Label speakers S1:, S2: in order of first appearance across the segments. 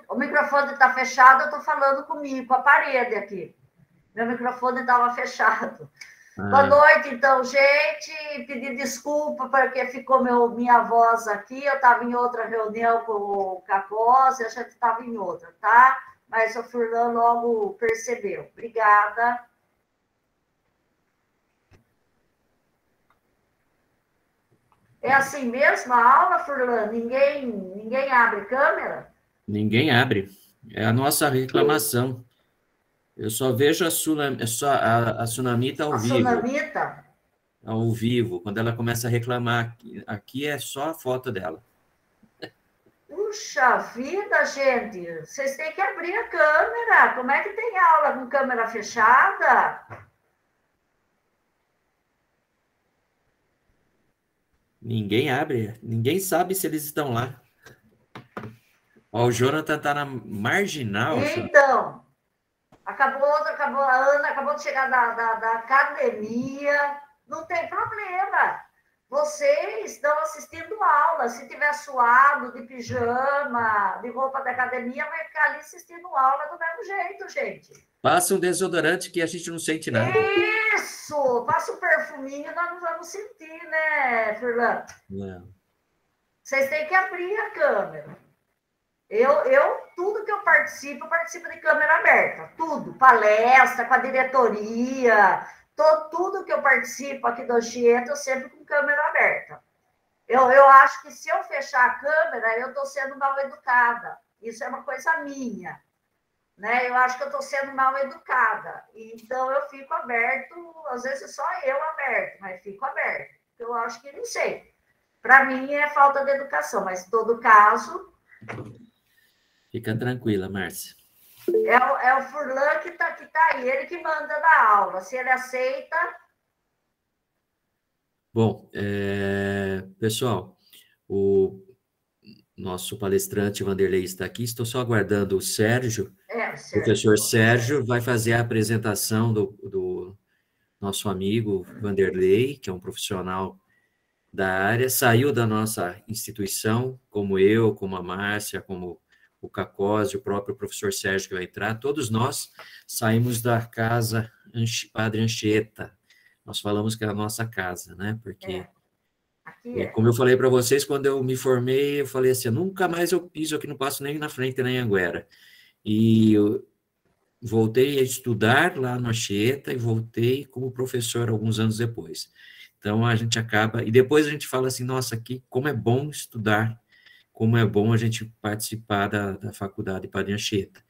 S1: O microfone está fechado, eu estou falando comigo, com a parede aqui. Meu microfone estava fechado. Boa noite, então, gente. Pedir desculpa porque ficou minha voz aqui. Eu estava em outra reunião com o Capós e a gente estava em outra, tá? Mas o Furlan logo percebeu. Obrigada. É assim mesmo a aula, Furlan? Ninguém abre câmera?
S2: Ninguém abre. É a nossa reclamação. Eu só vejo a Sunamita ao vivo.
S1: Sunamita?
S2: Ao vivo. Quando ela começa a reclamar, aqui é só a foto dela.
S1: Puxa vida, gente. Vocês têm que abrir a câmera. Como é que tem aula com câmera fechada?
S2: Ninguém abre. Ninguém sabe se eles estão lá. Ó, o Jonathan está na marginal.
S1: Então, acabou, a Ana acabou de chegar da academia. Não tem problema. Vocês estão assistindo aula. Se tiver suado, de pijama, de roupa da academia, vai ficar ali assistindo aula do mesmo jeito, gente.
S2: Passa um desodorante que a gente não sente nada.
S1: Isso! Passa um perfuminho, nós não vamos sentir, né, Furlan?
S2: Não.
S1: Vocês têm que abrir a câmera. Tudo que eu participo de câmera aberta. Tudo. Palestra, com a diretoria, tudo que eu participo aqui do Anchieta, eu sempre com câmera aberta. Eu acho que se eu fechar a câmera, eu estou sendo mal educada. Isso é uma coisa minha. Né? Eu acho que eu estou sendo mal educada. Então, eu fico aberto, às vezes só eu aberto, mas fico aberto. Eu acho que não sei. Para mim, é falta de educação, mas em todo caso...
S2: Fica tranquila, Márcia.
S1: É o Furlan que tá aí, ele que manda na aula. Se ele aceita...
S2: Bom, pessoal, o nosso palestrante Vanderlei está aqui. Estou só aguardando o Sérgio. O professor Sérgio vai fazer a apresentação do nosso amigo Vanderlei, que é um profissional da área, saiu da nossa instituição, como eu, como a Márcia, como o Cacós, o próprio professor Sérgio que vai entrar, todos nós saímos da casa Padre Anchieta. Nós falamos que é a nossa casa, né? Porque, como eu falei para vocês, quando eu me formei, eu falei assim, nunca mais eu piso aqui, não passo nem na frente, nem em Anguera. E eu voltei a estudar lá no Anchieta e voltei como professor alguns anos depois. Então, a gente acaba... E depois a gente fala assim, nossa, aqui, como é bom estudar, como é bom a gente participar da faculdade Padre Anchieta.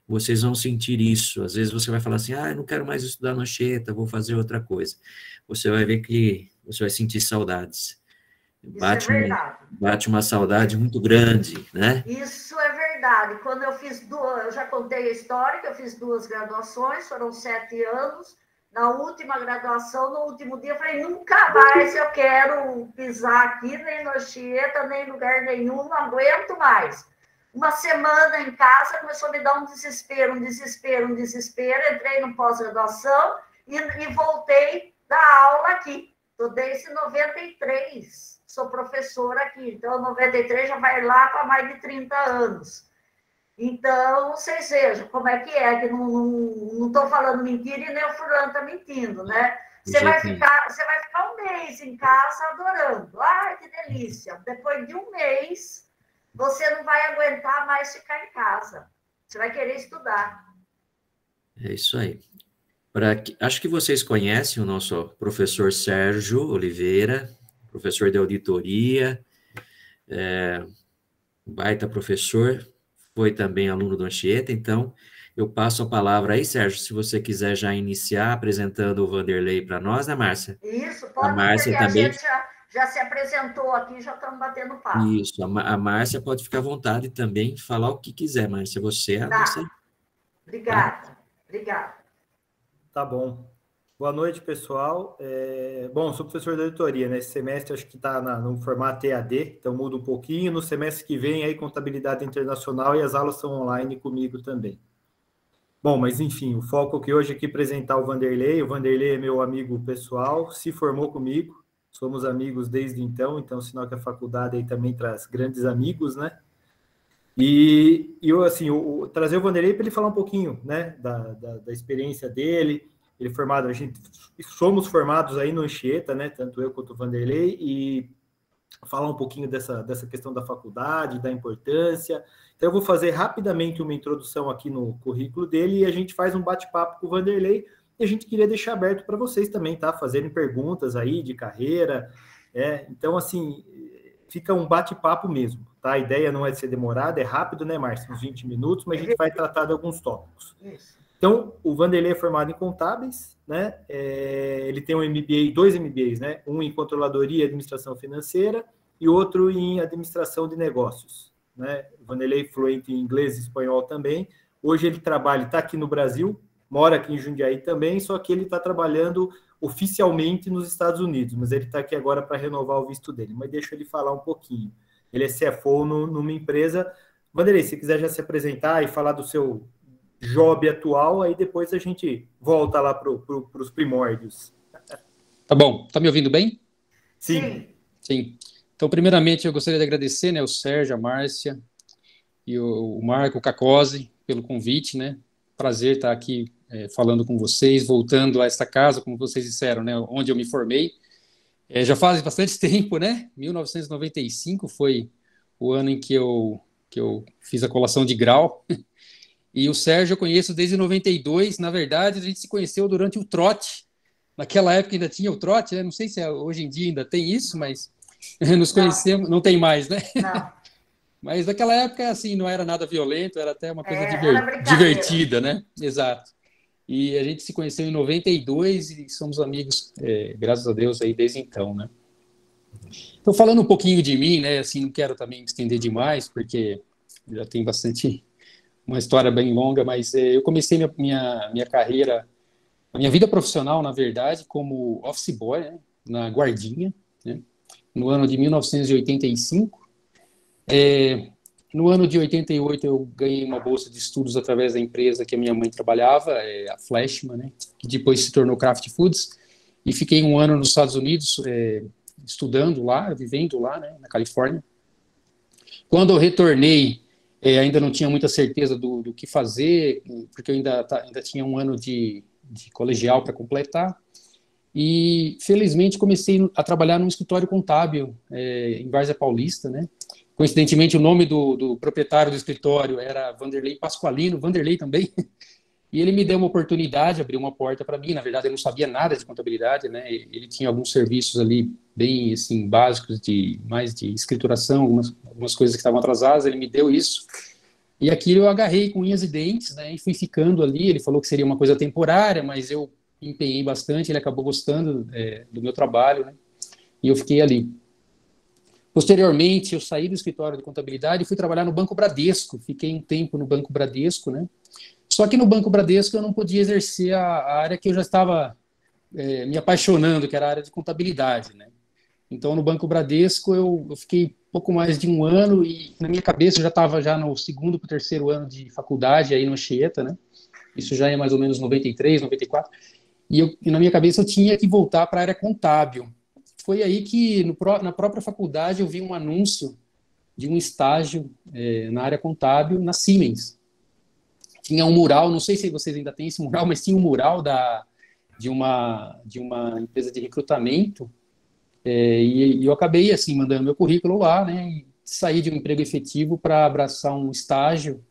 S2: Vocês vão sentir isso. Às vezes você vai falar assim, eu não quero mais estudar no Anchieta, vou fazer outra coisa. Você vai ver que você vai sentir saudades. Bate uma saudade muito grande, né?
S1: Isso é verdade. Quando eu já contei a história, que eu fiz 2 graduações, foram 7 anos. Na última graduação, no último dia, eu falei, nunca mais eu quero pisar aqui, nem no Anchieta, nem em lugar nenhum, não aguento mais. Uma semana em casa, começou a me dar um desespero. Entrei no pós-graduação e voltei da aula aqui. Estou desde 93, sou professora aqui. Então, 93 já vai lá para mais de 30 anos. Então, vocês vejam como é, que não estou falando mentira e nem o Furlan está mentindo, né? Você vai ficar um mês em casa adorando. Ai, que delícia. Depois de um mês, você não vai aguentar mais ficar em casa. Você vai querer estudar.
S2: É isso aí. Acho que vocês conhecem o nosso professor Sérgio Oliveira, professor de auditoria, baita professor, foi também aluno do Anchieta, então eu passo a palavra aí, Sérgio, se você quiser já iniciar apresentando o Vanderlei para nós, né, Márcia?
S1: Isso, pode,
S2: a Márcia
S1: porque
S2: também...
S1: a gente já se apresentou aqui, já estamos batendo papo.
S2: Isso, a Márcia pode ficar à vontade também, falar o que quiser, Márcia, você...
S1: Obrigada, obrigada.
S3: Tá bom. Boa noite, pessoal. Bom, sou professor de auditoria, né? Esse semestre acho que está no formato EAD, então muda um pouquinho. No semestre que vem, aí, contabilidade internacional e as aulas são online comigo também. Bom, mas enfim, o foco aqui hoje é aqui apresentar o Vanderlei. O Vanderlei é meu amigo pessoal, se formou comigo, somos amigos desde então sinal que a faculdade aí também traz grandes amigos, né? E eu, assim, trazer o Vanderlei para ele falar um pouquinho, né, da experiência dele. Ele formado, somos formados aí no Anchieta, né, tanto eu quanto o Vanderlei, e falar um pouquinho dessa questão da faculdade, da importância. Então, eu vou fazer rapidamente uma introdução aqui no currículo dele e a gente faz um bate-papo com o Vanderlei. E a gente queria deixar aberto para vocês também, tá? Fazerem perguntas aí de carreira. Então, assim, fica um bate-papo mesmo, tá? A ideia não é ser demorada, é rápido, né, Márcio? Uns 20 minutos, mas a gente vai tratar de alguns tópicos. Então, o Vanderlei é formado em contábeis, né? Ele tem um MBA, 2 MBAs, né? Um em controladoria e administração financeira e outro em administração de negócios, né? O Vanderlei é fluente em inglês e espanhol também. Hoje ele trabalha, está aqui no Brasil, mora aqui em Jundiaí também, só que ele está trabalhando oficialmente nos Estados Unidos, mas ele está aqui agora para renovar o visto dele. Mas deixa ele falar um pouquinho. Ele é CFO numa empresa. Vanderlei, se quiser já se apresentar e falar do seu job atual, aí depois a gente volta lá para os primórdios.
S4: Tá bom. Tá me ouvindo bem?
S3: Sim.
S4: Sim. Então, primeiramente, eu gostaria de agradecer, né, o Sérgio, a Márcia e o Marco, o Cacose, pelo convite, né? Prazer estar aqui falando com vocês, voltando a esta casa, como vocês disseram, né, onde eu me formei. Já faz bastante tempo, né? 1995 foi o ano em que eu fiz a colação de grau. E o Sérgio eu conheço desde 92. Na verdade, a gente se conheceu durante o trote. Naquela época ainda tinha o trote, né? Não sei se hoje em dia ainda tem isso, mas nos conhecemos. Não tem mais, né?
S1: Não.
S4: Mas naquela época, assim, não era nada violento, era até uma coisa divertida, né? Exato. E a gente se conheceu em 92 e somos amigos, graças a Deus, aí desde então, né? Então, falando um pouquinho de mim, né? Assim, não quero também me estender demais, porque já tem bastante... uma história bem longa, mas eu comecei minha carreira, a minha vida profissional, na verdade, como office boy, né, na Guardinha, né, no ano de 1985. No ano de 88, eu ganhei uma bolsa de estudos através da empresa que a minha mãe trabalhava, a Flashman, né, que depois se tornou Kraft Foods, e fiquei um ano nos Estados Unidos estudando lá, vivendo lá, né, na Califórnia. Quando eu retornei, ainda não tinha muita certeza do que fazer, porque eu ainda tinha um ano de colegial para completar. E, felizmente, comecei a trabalhar num escritório contábil em Várzea Paulista, né? Coincidentemente, o nome do proprietário do escritório era Vanderlei Pasqualino, Vanderlei também. E ele me deu uma oportunidade, abriu uma porta para mim. Na verdade, eu não sabia nada de contabilidade, né? Ele tinha alguns serviços ali bem assim básicos mais de escrituração, algumas coisas que estavam atrasadas. Ele me deu isso e aquilo eu agarrei com unhas e dentes, né? E fui ficando ali. Ele falou que seria uma coisa temporária, mas eu empenhei bastante. Ele acabou gostando do meu trabalho, né? E eu fiquei ali. Posteriormente, eu saí do escritório de contabilidade e fui trabalhar no Banco Bradesco. Fiquei um tempo no Banco Bradesco, né? Só que no Banco Bradesco eu não podia exercer a área que eu já estava me apaixonando, que era a área de contabilidade, né? Então, no Banco Bradesco eu fiquei pouco mais de um ano e na minha cabeça eu já estava no 2º para o 3º ano de faculdade aí no Anchieta, né? Isso já é mais ou menos 93, 94. E na minha cabeça eu tinha que voltar para a área contábil. Foi aí que na própria faculdade eu vi um anúncio de um estágio na área contábil na Siemens. Tinha um mural, não sei se vocês ainda têm esse mural, mas tinha um mural de uma empresa de recrutamento e eu acabei assim mandando meu currículo lá, né, e saí de um emprego efetivo para abraçar um estágio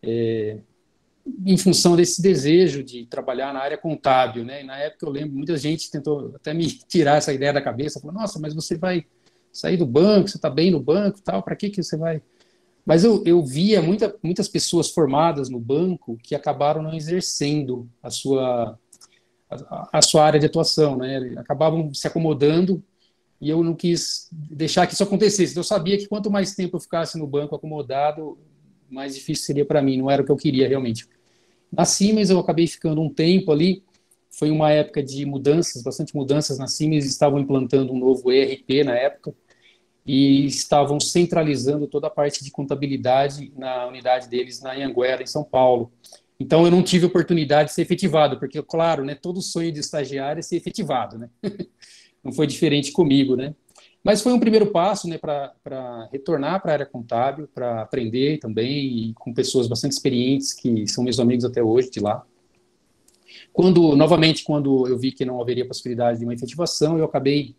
S4: em função desse desejo de trabalhar na área contábil, né? E na época eu lembro, muita gente tentou até me tirar essa ideia da cabeça, falou, nossa, mas você vai sair do banco, você está bem no banco, tal, para que você vai... Mas eu via muitas pessoas formadas no banco que acabaram não exercendo a sua área de atuação, né? Acabavam se acomodando e eu não quis deixar que isso acontecesse. Eu sabia que quanto mais tempo eu ficasse no banco acomodado, mais difícil seria para mim, não era o que eu queria realmente. Na Siemens eu acabei ficando um tempo ali, foi uma época de mudanças, bastante mudanças na Siemens, estavam implantando um novo ERP na época, e estavam centralizando toda a parte de contabilidade na unidade deles na Anhanguera, em São Paulo. Então, eu não tive oportunidade de ser efetivado, porque, claro, né, todo sonho de estagiário é ser efetivado, né? Não foi diferente comigo, né? Mas foi um primeiro passo, né, para retornar para a área contábil, para aprender também, e com pessoas bastante experientes, que são meus amigos até hoje de lá. Novamente, quando eu vi que não haveria possibilidade de uma efetivação, eu acabei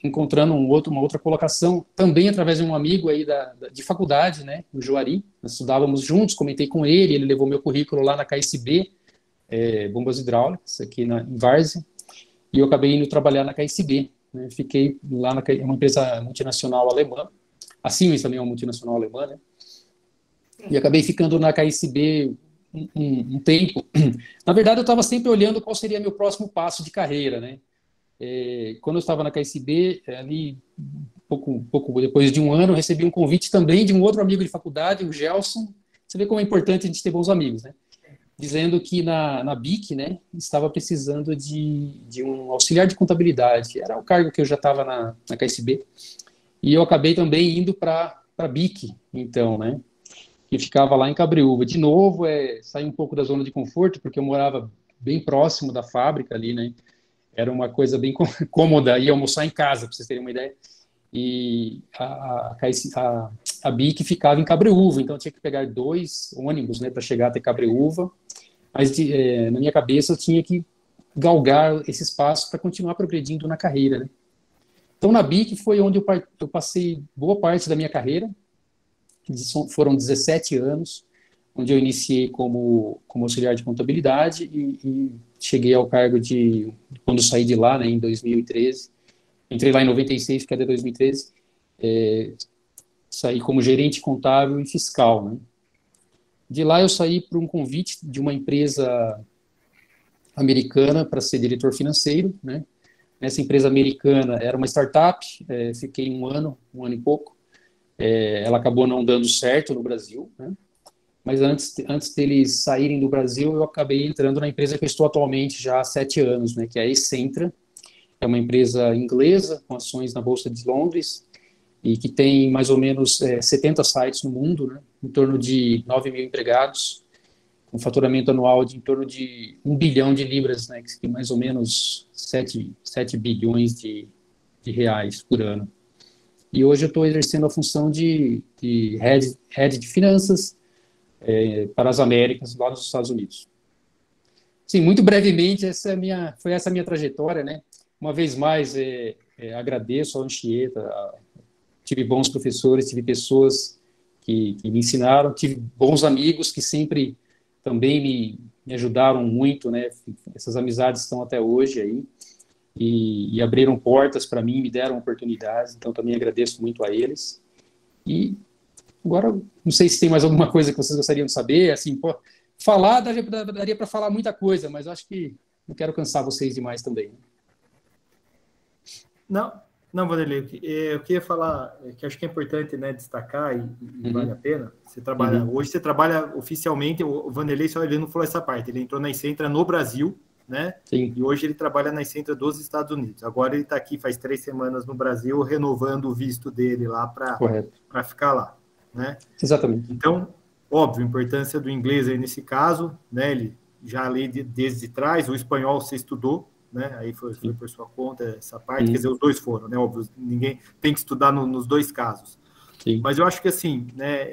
S4: encontrando uma outra colocação, também através de um amigo aí de faculdade, né, no Juari. Nós estudávamos juntos, comentei com ele, ele levou meu currículo lá na KSB, Bombas Hidráulicas, aqui em Várzea, e eu acabei indo trabalhar na KSB. Né, fiquei lá uma empresa multinacional alemã, a Siemens também é uma multinacional alemã, né, e acabei ficando na KSB um tempo. Na verdade, eu estava sempre olhando qual seria meu próximo passo de carreira, né. Quando eu estava na KSB, ali, pouco depois de um ano, eu recebi um convite também de um outro amigo de faculdade, o Gelson. Você vê como é importante a gente ter bons amigos, né? Dizendo que na BIC, né, estava precisando de um auxiliar de contabilidade. Era o cargo que eu já estava na KSB. E eu acabei também indo para a BIC, então, né, que ficava lá em Cabreúva. De novo, saí um pouco da zona de conforto, porque eu morava bem próximo da fábrica ali, né? Era uma coisa bem cômoda, ia almoçar em casa, para vocês terem uma ideia. E a BIC ficava em Cabreúva, então eu tinha que pegar 2 ônibus, né, para chegar até Cabreúva. Mas na minha cabeça eu tinha que galgar esse espaço para continuar progredindo na carreira, né? Então na BIC foi onde eu passei boa parte da minha carreira, foram 17 anos, onde eu iniciei como auxiliar de contabilidade e cheguei ao cargo quando saí de lá, né, em 2013, entrei lá em 96, fiquei até 2013, saí como gerente contábil e fiscal, né. De lá eu saí por um convite de uma empresa americana para ser diretor financeiro, né. Essa empresa americana era uma startup, fiquei um ano e pouco, ela acabou não dando certo no Brasil, né. Mas antes deles saírem do Brasil, eu acabei entrando na empresa que eu estou atualmente já há 7 anos, né, que é a Essentra. É uma empresa inglesa, com ações na Bolsa de Londres, e que tem mais ou menos 70 sites no mundo, né, em torno de 9 mil empregados, com faturamento anual de em torno de 1 bilhão de libras, né, que é mais ou menos 7 bilhões de reais por ano. E hoje eu estou exercendo a função de head de finanças, para as Américas, lá nos Estados Unidos. Sim, muito brevemente, foi essa a minha trajetória, né? Uma vez mais, agradeço ao Anchieta, tive bons professores, tive pessoas que me ensinaram, tive bons amigos que sempre também me ajudaram muito, né? Essas amizades estão até hoje aí, e abriram portas para mim, me deram oportunidades, então também agradeço muito a eles. E agora, não sei se tem mais alguma coisa que vocês gostariam de saber, assim, falar, daria para falar muita coisa, mas acho que não quero cansar vocês demais também.
S3: Não, Vanderlei, eu queria falar, que acho que é importante, né, destacar, e vale a pena, hoje você trabalha oficialmente, o Vanderlei, só ele não falou essa parte, ele entrou na Essentra no Brasil, né,
S4: Sim.
S3: E hoje ele trabalha na Essentra dos Estados Unidos. Agora ele está aqui faz 3 semanas no Brasil, renovando o visto dele lá para ficar lá. Né?
S4: Exatamente.
S3: Então, óbvio, a importância do inglês aí nesse caso, né? Ele já lê desde trás, o espanhol você estudou, né? Aí foi por sua conta essa parte, quer dizer, os dois foram, né? Óbvio, ninguém tem que estudar nos 2 casos.
S4: Sim.
S3: Mas eu acho que assim, né?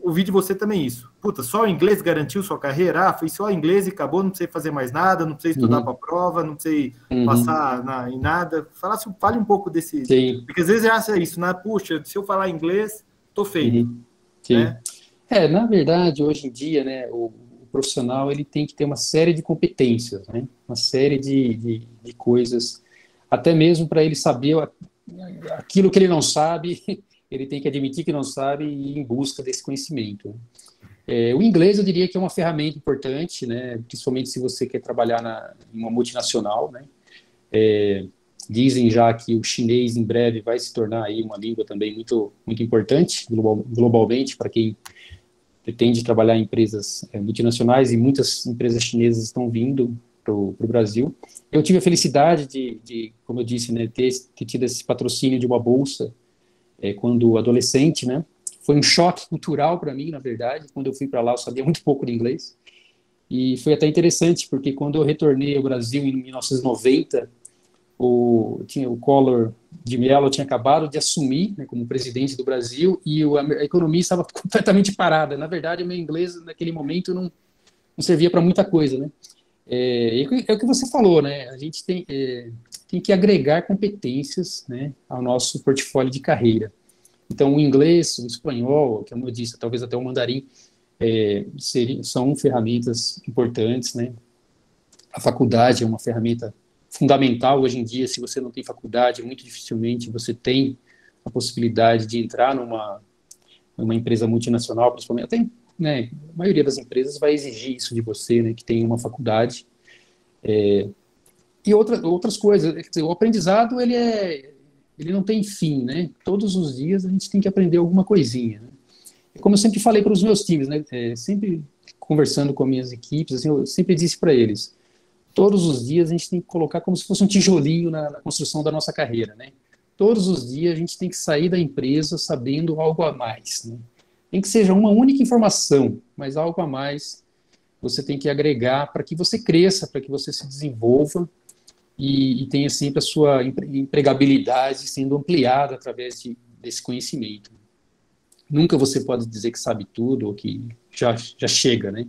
S3: Ouvi de você também isso. Puta, só o inglês garantiu sua carreira? Foi só inglês e acabou, não precisei fazer mais nada, não precisei estudar para a prova, não precisei passar em nada. Fale um pouco desse...
S4: Sim.
S3: Porque às vezes é isso, né? Puxa, se eu falar inglês, tô feito.
S4: Sim.
S3: Né?
S4: Na verdade, hoje em dia, né, o profissional ele tem que ter uma série de competências, né? Uma série de coisas, até mesmo para ele saber aquilo que ele não sabe, ele tem que admitir que não sabe e ir em busca desse conhecimento. O inglês, eu diria que é uma ferramenta importante, né? Principalmente se você quer trabalhar em uma multinacional, né? Dizem já que o chinês em breve vai se tornar aí uma língua também muito, muito importante globalmente para quem pretende trabalhar em empresas multinacionais, e muitas empresas chinesas estão vindo para o Brasil. Eu tive a felicidade de, como eu disse, né, ter tido esse patrocínio de uma bolsa quando adolescente, né? Foi um choque cultural para mim, na verdade. Quando eu fui para lá, eu sabia muito pouco de inglês. E foi até interessante, porque quando eu retornei ao Brasil em 1990, o Collor de Mello tinha acabado de assumir, né, como presidente do Brasil, e a economia estava completamente parada. Na verdade, o meu inglês, naquele momento, não servia para muita coisa, né? É o que você falou, né? A gente tem que agregar competências, né, ao nosso portfólio de carreira. Então, o inglês, o espanhol, como eu disse, talvez até o mandarim, são ferramentas importantes, né? A faculdade é uma ferramenta fundamental hoje em dia. Se você não tem faculdade, muito dificilmente você tem a possibilidade de entrar numa empresa multinacional, principalmente. Até, né, a maioria das empresas vai exigir isso de você, né, que tem uma faculdade. E outras coisas. Quer dizer, o aprendizado, ele não tem fim, né? Todos os dias a gente tem que aprender alguma coisinha, né? Como eu sempre falei para os meus times, né? Sempre conversando com as minhas equipes, assim, eu sempre disse para eles, todos os dias a gente tem que colocar como se fosse um tijolinho na construção da nossa carreira, né? Todos os dias a gente tem que sair da empresa sabendo algo a mais, né? Nem que seja uma única informação, mas algo a mais você tem que agregar para que você cresça, para que você se desenvolva e tenha sempre a sua empregabilidade sendo ampliada através desse conhecimento. Nunca você pode dizer que sabe tudo ou que já chega, né?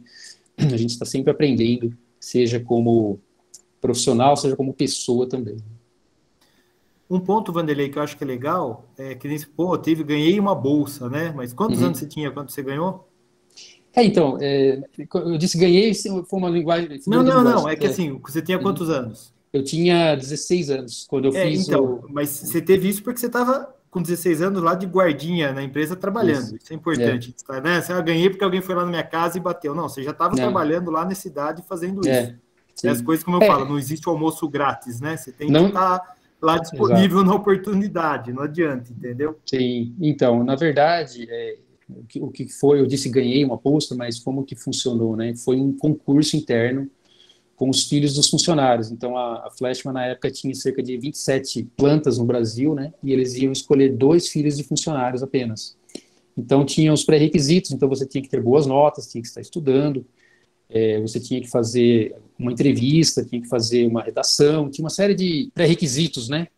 S4: A gente está sempre aprendendo, seja como profissional, seja como pessoa também.
S3: Um ponto, Vanderlei, que eu acho que é legal, é que nem ganhei uma bolsa, né? Mas quantos anos você tinha quando você ganhou?
S4: Então, eu disse ganhei, foi uma linguagem...
S3: Não, é que assim, você tinha quantos anos?
S4: Eu tinha 16 anos, quando eu fiz
S3: Mas você teve isso porque você estava com 16 anos lá de guardinha na empresa trabalhando. Isso é importante. Né? Você ganhei porque alguém foi lá na minha casa e bateu. Não, você já estava trabalhando lá na cidade fazendo isso. E as coisas, como eu falo, não existe almoço grátis, né? Você tem que estar lá disponível na oportunidade, não adianta, entendeu?
S4: Sim, então, na verdade, o que foi, eu disse ganhei uma bolsa, mas como que funcionou, né? Foi um concurso interno com os filhos dos funcionários. Então, a Fleshman, na época, tinha cerca de 27 plantas no Brasil, né? E eles iam escolher 2 filhos de funcionários apenas. Então, tinha os pré-requisitos. Então, você tinha que ter boas notas, tinha que estar estudando, você tinha que fazer uma entrevista, tinha que fazer uma redação, tinha uma série de pré-requisitos, né?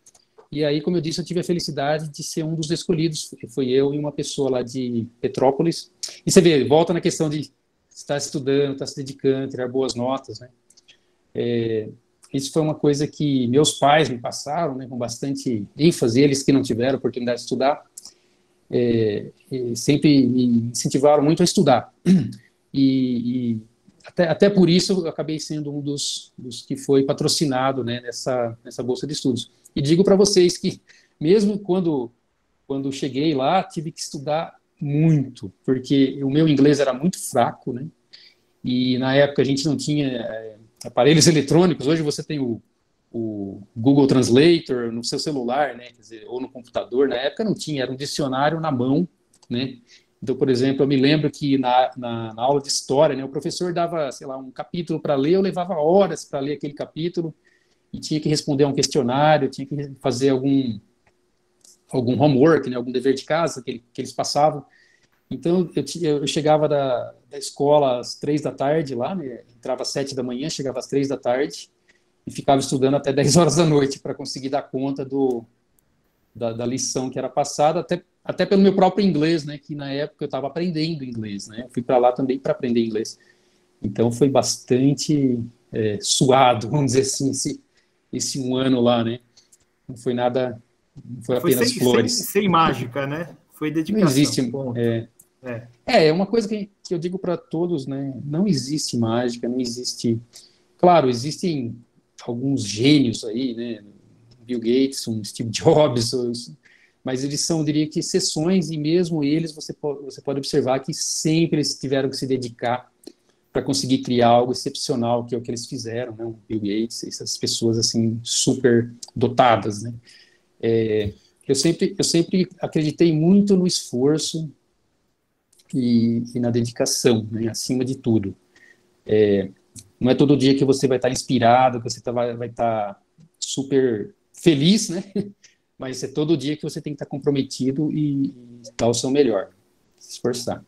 S4: E aí, como eu disse, eu tive a felicidade de ser um dos escolhidos. Foi eu e uma pessoa lá de Petrópolis. E você vê, volta na questão de estar estudando, estar se dedicando, tirar boas notas, né? Isso foi uma coisa que meus pais me passaram, né, com bastante ênfase, eles que não tiveram oportunidade de estudar, sempre me incentivaram muito a estudar. E até por isso eu acabei sendo um dos que foi patrocinado, né, nessa bolsa de estudos. E digo para vocês que, mesmo quando cheguei lá, tive que estudar muito, porque o meu inglês era muito fraco, né? E na época a gente não tinha aparelhos eletrônicos. Hoje você tem o Google Translator no seu celular, né? Quer dizer, ou no computador. Na época não tinha, era um dicionário na mão, né? Então, por exemplo, eu me lembro que na aula de história, né, o professor dava, sei lá, um capítulo para ler, eu levava horas para ler aquele capítulo e tinha que responder a um questionário, tinha que fazer algum homework, né, algum dever de casa que eles passavam. Então, eu chegava da escola às 3 da tarde lá, né? Entrava às 7 da manhã, chegava às 3 da tarde e ficava estudando até 10 horas da noite para conseguir dar conta da lição que era passada, até pelo meu próprio inglês, né? Que na época eu estava aprendendo inglês, né? Eu fui para lá também para aprender inglês. Então, foi bastante suado, vamos dizer assim, esse um ano lá, né? Não foi nada, não foi apenas flores.
S3: Sem mágica, né? Foi dedicação.
S4: Não existe. É uma coisa que eu digo para todos, né? Não existe mágica, não existe. Claro, existem alguns gênios aí, né? Bill Gates, Steve Jobs, mas eles são, eu diria que, exceções, e mesmo eles você pode observar que sempre eles tiveram que se dedicar para conseguir criar algo excepcional, que é o que eles fizeram, né? O Bill Gates, essas pessoas assim super dotadas, né? Eu sempre acreditei muito no esforço e na dedicação, né, acima de tudo. Não é todo dia que você vai estar inspirado, que você vai estar super feliz, né? Mas é todo dia que você tem que estar comprometido e dar o seu melhor, se esforçar.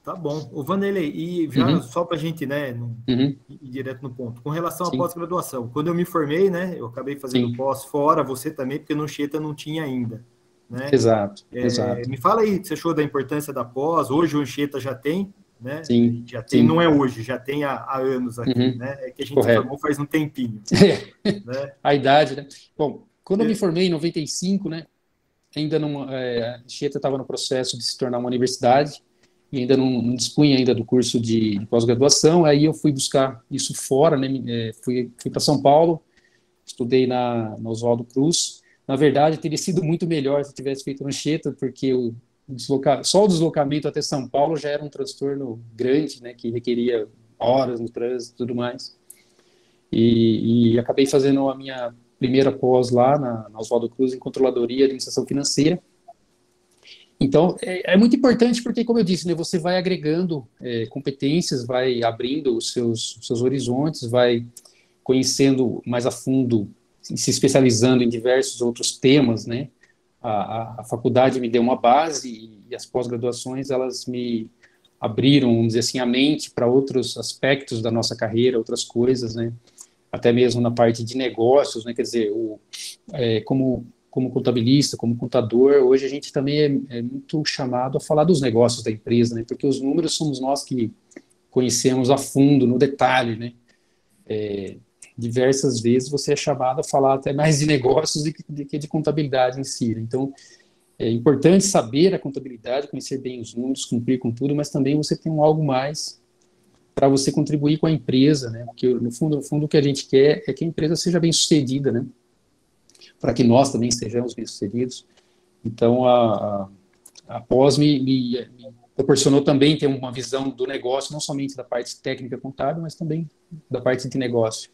S3: Tá bom. O Vanderlei, e já só para a gente, né, ir direto no ponto, com relação à pós-graduação, quando eu me formei, né, eu acabei fazendo pós fora, você também, porque no Anchieta não tinha ainda, né?
S4: Exato.
S3: Me fala aí, você achou da importância da pós? Hoje o Anchieta já tem, né?
S4: Sim.
S3: Já tem, não é hoje, já tem há anos aqui, né? É que a gente se formou faz um tempinho.
S4: Né? A idade, né? Bom, quando eu me formei em 95, né, ainda não, a Anchieta estava no processo de se tornar uma universidade, e ainda não dispunha ainda do curso de pós-graduação, aí eu fui buscar isso fora, né, fui para São Paulo, estudei na Oswaldo Cruz. Na verdade, teria sido muito melhor se eu tivesse feito no Anchieta, porque só o deslocamento até São Paulo já era um transtorno grande, né, que requeria horas no trânsito e tudo mais. E acabei fazendo a minha primeira pós lá na Oswaldo Cruz, em Controladoria e Administração Financeira. Então, é muito importante porque, como eu disse, né, você vai agregando competências, vai abrindo os seus horizontes, vai conhecendo mais a fundo, se especializando em diversos outros temas, né? A faculdade me deu uma base e as pós-graduações, elas me abriram, vamos dizer assim, a mente para outros aspectos da nossa carreira, outras coisas, né? Até mesmo na parte de negócios, né? Quer dizer, como contabilista, como contador, hoje a gente também é muito chamado a falar dos negócios da empresa, né? Porque os números somos nós que conhecemos a fundo, no detalhe, né? Diversas vezes você é chamado a falar até mais de negócios do que de contabilidade em si, né? Então, é importante saber a contabilidade, conhecer bem os números, cumprir com tudo, mas também você tem algo mais para você contribuir com a empresa, né? Porque, no fundo, o que a gente quer é que a empresa seja bem-sucedida, né? Para que nós também sejamos bem-sucedidos. Então, a pós me proporcionou também ter uma visão do negócio, não somente da parte técnica contábil, mas também da parte de negócio.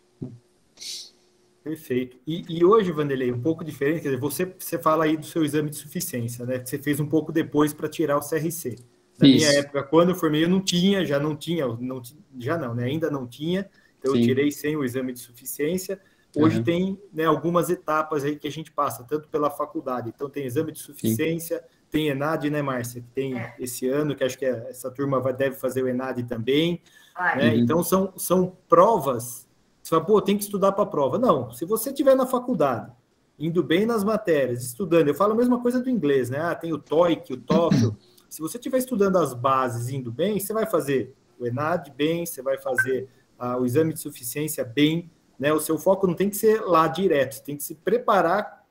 S3: Perfeito. E hoje, Vanderlei, um pouco diferente, quer dizer, você fala aí do seu exame de suficiência, né? Que você fez um pouco depois para tirar o CRC. Na minha época, quando eu formei, eu não tinha, né? Ainda não tinha, então eu tirei sem o exame de suficiência. Hoje tem, né, algumas etapas aí que a gente passa, tanto pela faculdade. Então tem exame de suficiência, tem ENAD, né, Márcia? Que tem esse ano, que acho que essa turma deve fazer o ENAD também. Né? Então são provas. Você fala, pô, tem que estudar para a prova. Não, se você estiver na faculdade, indo bem nas matérias, estudando, eu falo a mesma coisa do inglês, né? Tem o TOEIC, o TOEFL. Se você estiver estudando as bases, indo bem, você vai fazer o ENAD bem, você vai fazer o exame de suficiência bem, né? O seu foco não tem que ser lá direto, você tem que se preparar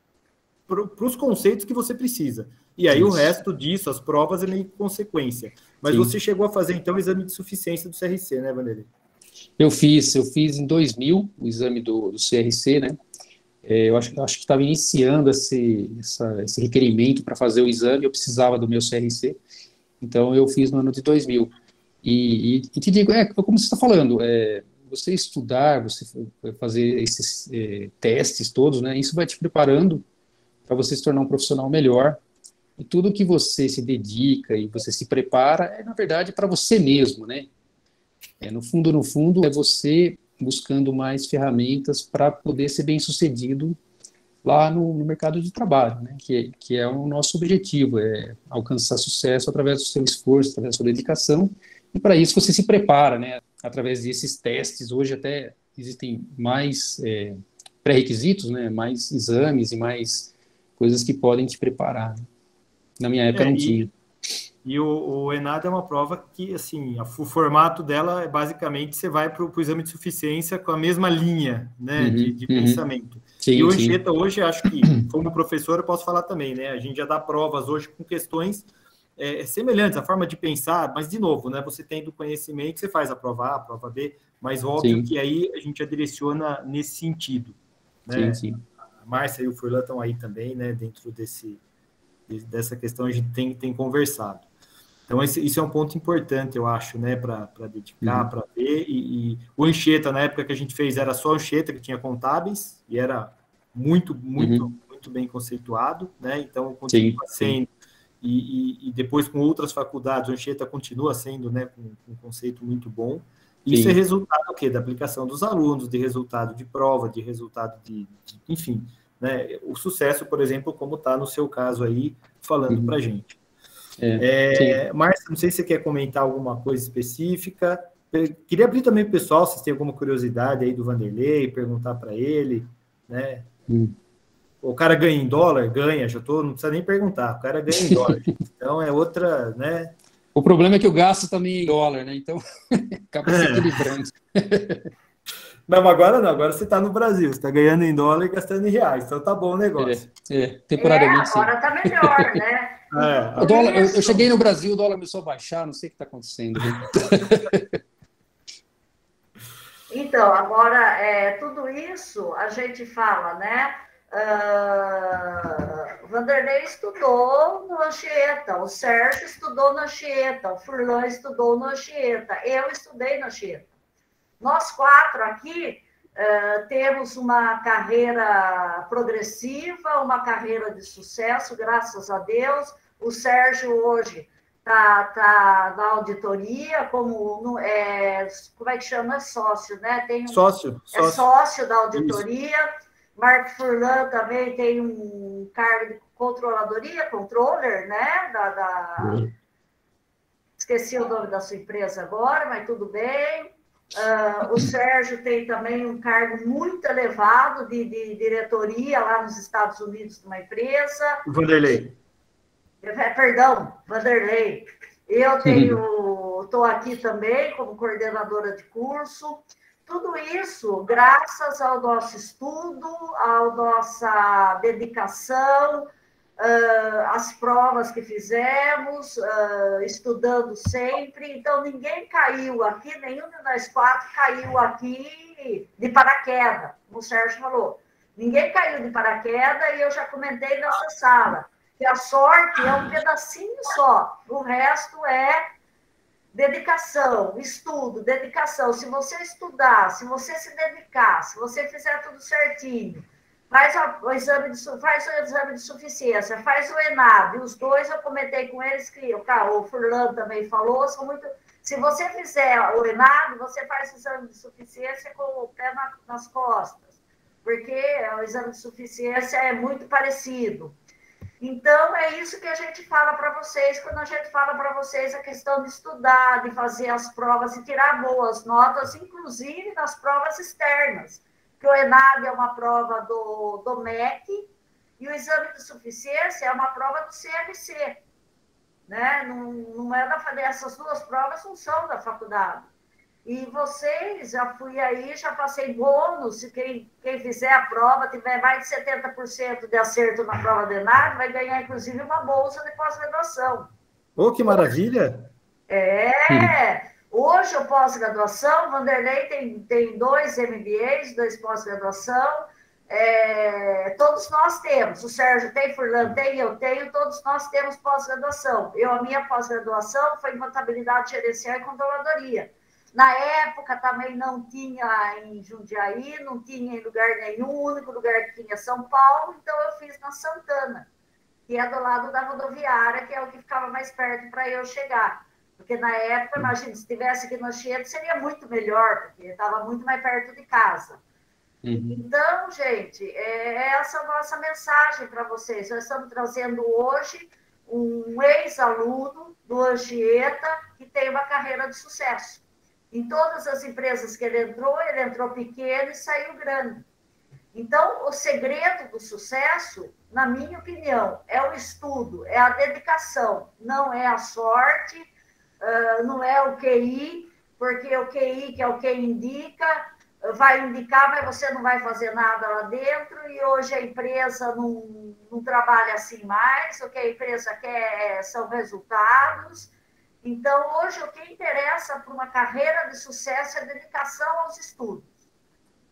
S3: para os conceitos que você precisa. E aí o resto disso, as provas, é meio consequência. Mas você chegou a fazer, então, o exame de suficiência do CRC, né, Vanderlei?
S4: Eu fiz em 2000 o exame do CRC, né? Eu acho que estava iniciando esse requerimento para fazer o exame, eu precisava do meu CRC, então eu fiz no ano de 2000. E te digo, como você está falando, você estudar, você fazer esses testes todos, né? Isso vai te preparando para você se tornar um profissional melhor. E tudo que você se dedica e você se prepara na verdade, para você mesmo, né? No fundo, é você buscando mais ferramentas para poder ser bem-sucedido lá no mercado de trabalho, né? Que é o nosso objetivo, é alcançar sucesso através do seu esforço, através da sua dedicação, e para isso você se prepara, né? Através desses testes. Hoje até existem mais pré-requisitos, né? Mais exames e mais coisas que podem te preparar, né? Na minha época não tinha.
S3: E o ENAD é uma prova que, assim, o formato dela é basicamente você vai para o exame de suficiência com a mesma linha, né, de pensamento. E o Anchieta hoje, acho que, como professor, eu posso falar também, né? A gente já dá provas hoje com questões semelhantes, a forma de pensar, mas, de novo, né, você tendo conhecimento, você faz a prova A, a prova B, mas óbvio que aí a gente já direciona nesse sentido. Né? A Márcia e o Furlan estão aí também, né, dentro dessa questão a gente tem conversado. Então, isso é um ponto importante, eu acho, né, para dedicar, para ver. E o Anchieta, na época que a gente fez, era só Anchieta que tinha contábeis, e era muito bem conceituado, né? Então, continua sendo. E depois, com outras faculdades, o Anchieta continua sendo, né, com um conceito muito bom. Isso é resultado, o quê? Da aplicação dos alunos, de resultado de prova, de resultado enfim, né? O sucesso, por exemplo, como está no seu caso aí, falando para a gente. Márcia, não sei se você quer comentar alguma coisa específica. Queria abrir também para o pessoal, se tem alguma curiosidade aí do Vanderlei, perguntar para ele, né? O cara ganha em dólar? Ganha, não precisa nem perguntar, o cara ganha em dólar. Então é outra, né?
S4: O problema é que o gasto também é em dólar, né? Então acaba se equilibrando.
S3: Não, agora não, agora você está no Brasil, você está ganhando em dólar e gastando em reais, então tá bom o negócio.
S4: Temporariamente sim.
S1: Agora tá melhor, né?
S4: O dólar, eu cheguei no Brasil, o dólar começou a baixar, não sei o que está acontecendo.
S1: Então, agora, tudo isso a gente fala, né? O Vanderlei estudou no Anchieta, o Sérgio estudou no Anchieta, o Furlan estudou no Anchieta, eu estudei no Anchieta. Nós 4 aqui temos uma carreira progressiva, uma carreira de sucesso, graças a Deus. O Sérgio hoje está na auditoria, como é que chama? É sócio, né?
S3: Sócio.
S1: É sócio da auditoria. Isso. Marco Furlan também tem um cargo de controladoria, controller, né? Esqueci o nome da sua empresa agora, mas tudo bem. O Sérgio tem também um cargo muito elevado de diretoria lá nos Estados Unidos de uma empresa.
S3: Vanderlei.
S1: Perdão, Vanderlei. Eu estou aqui também como coordenadora de curso. Tudo isso graças ao nosso estudo, à nossa dedicação, as provas que fizemos, estudando sempre. Então, ninguém caiu aqui, nenhum de nós 4 caiu aqui de paraquedas, como o Sérgio falou. Ninguém caiu de paraquedas e eu já comentei nessa sala que a sorte é um pedacinho só, o resto é dedicação, estudo, dedicação. Se você estudar, se você se dedicar, se você fizer tudo certinho, faz o exame de suficiência, faz o ENAD, os dois eu comentei com eles que o Furlan também falou, são muito... Se você fizer o ENAD, você faz o exame de suficiência com o pé nas costas, porque o exame de suficiência é muito parecido. Então, é isso que a gente fala para vocês, quando a gente fala para vocês a questão de estudar, de fazer as provas e tirar boas notas, inclusive nas provas externas, que o ENAD é uma prova do MEC e o exame de suficiência é uma prova do CRC. Né? Não é essas 2 provas não são da faculdade. E vocês, já fui aí, já passei bônus, se quem fizer a prova, tiver mais de 70% de acerto na prova do ENAD, vai ganhar, inclusive, uma bolsa de pós-graduação.
S3: Oh, que maravilha!
S1: Hoje, o pós-graduação, Vanderlei tem 2 MBAs, 2 pós-graduação, todos nós temos, o Sérgio tem, Furlan tem, eu tenho, todos nós temos pós-graduação. A minha pós-graduação foi em contabilidade gerencial e controladoria. Na época também não tinha em Jundiaí, não tinha em lugar nenhum, o único lugar que tinha São Paulo, então eu fiz na Santana, que é do lado da rodoviária, que é o que ficava mais perto para eu chegar. Porque na época, imagina, se estivesse aqui no Anchieta, seria muito melhor, porque estava muito mais perto de casa. Então, gente, essa é a nossa mensagem para vocês. Nós estamos trazendo hoje um ex-aluno do Anchieta que tem uma carreira de sucesso. Em todas as empresas que ele entrou pequeno e saiu grande. Então, o segredo do sucesso, na minha opinião, é o estudo, é a dedicação, não é a sorte, não é o QI, porque o QI, que é o que indica, vai indicar, mas você não vai fazer nada lá dentro, e hoje a empresa não trabalha assim mais, o que a empresa quer são resultados. Então, hoje, o que interessa para uma carreira de sucesso é a dedicação aos estudos.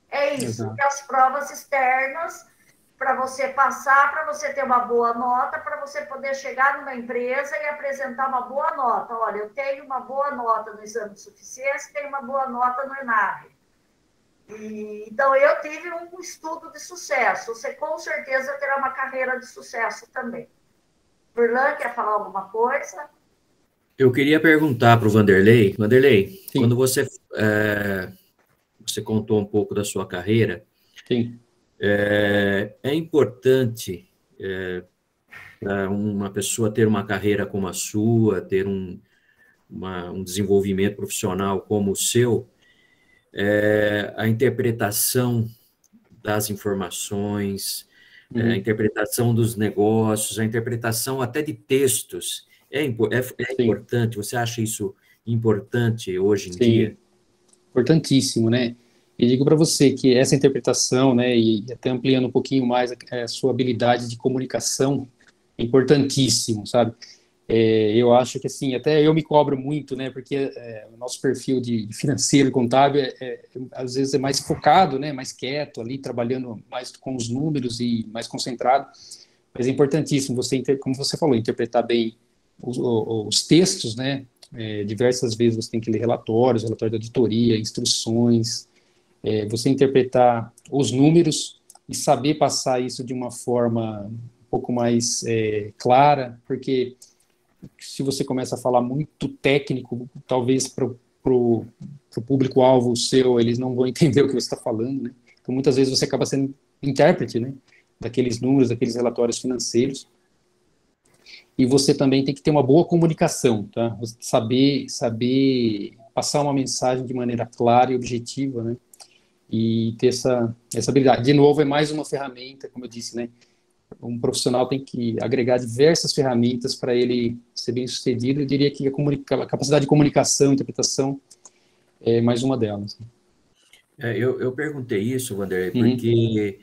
S1: É isso, que as provas externas, para você passar, para você ter uma boa nota, para você poder chegar numa empresa e apresentar uma boa nota. Olha, eu tenho uma boa nota no exame de suficiência, tenho uma boa nota no ENAD. Então, eu tive um estudo de sucesso. Você, com certeza, terá uma carreira de sucesso também. Furlan, quer falar alguma coisa?
S2: Eu queria perguntar para o Vanderlei. Vanderlei,
S4: Sim.
S2: Quando você contou um pouco da sua carreira,
S4: Sim.
S2: é importante para uma pessoa ter uma carreira como a sua, ter um desenvolvimento profissional como o seu, a interpretação das informações, a interpretação dos negócios, a interpretação até de textos é importante. Você acha isso importante hoje em dia?
S4: Importantíssimo, né? E digo para você que essa interpretação, né, e até ampliando um pouquinho mais a sua habilidade de comunicação, é importantíssimo, sabe? Eu acho que, assim, até eu me cobro muito, né, porque o nosso perfil de financeiro e contábil, às vezes, é mais focado, né, mais quieto ali, trabalhando mais com os números e mais concentrado, mas é importantíssimo você, como você falou, interpretar bem os textos, né, diversas vezes você tem que ler relatórios de auditoria, instruções, você interpretar os números e saber passar isso de uma forma um pouco mais clara, porque se você começa a falar muito técnico, talvez para o público-alvo seu, eles não vão entender o que você está falando, né? Então, muitas vezes você acaba sendo intérprete, né, daqueles números, daqueles relatórios financeiros. E você também tem que ter uma boa comunicação, tá? Você saber passar uma mensagem de maneira clara e objetiva, né? E ter essa habilidade. De novo, é mais uma ferramenta, como eu disse, né? Um profissional tem que agregar diversas ferramentas para ele ser bem sucedido. Eu diria que a capacidade de comunicação, interpretação é mais uma delas.
S2: Eu perguntei isso, Wanderlei, porque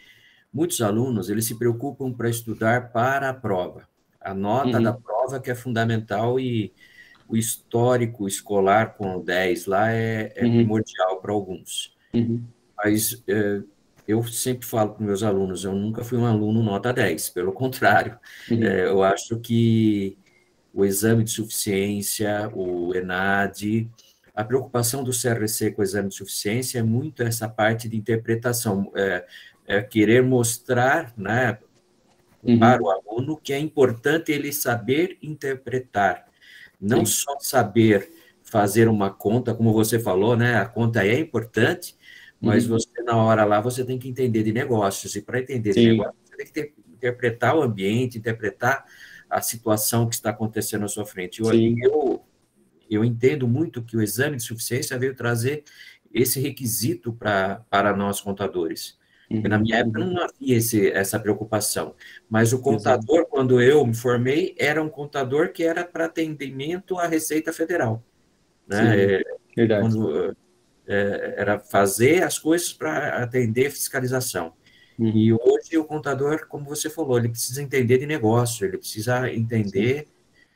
S2: muitos alunos eles se preocupam para estudar para a prova. A nota da prova que é fundamental e o histórico escolar com 10 lá é primordial para alguns. Mas eu sempre falo para meus alunos, eu nunca fui um aluno nota 10, pelo contrário. Eu acho que o exame de suficiência, o ENAD, a preocupação do CRC com o exame de suficiência é muito essa parte de interpretação, querer mostrar, né, para o aluno que é importante ele saber interpretar, não só saber fazer uma conta, como você falou, né, a conta é importante, mas você, na hora lá, você tem que entender de negócios, e para entender de negócios, você tem que interpretar o ambiente, interpretar a situação que está acontecendo à sua frente. Eu entendo muito que o exame de suficiência veio trazer esse requisito para nós contadores. Porque na minha época não havia essa preocupação. Mas o contador, quando eu me formei, era um contador que era para atendimento à Receita Federal. Né?
S4: Verdade.
S2: Era fazer as coisas para atender fiscalização. E hoje o contador, como você falou, ele precisa entender de negócio, ele precisa entender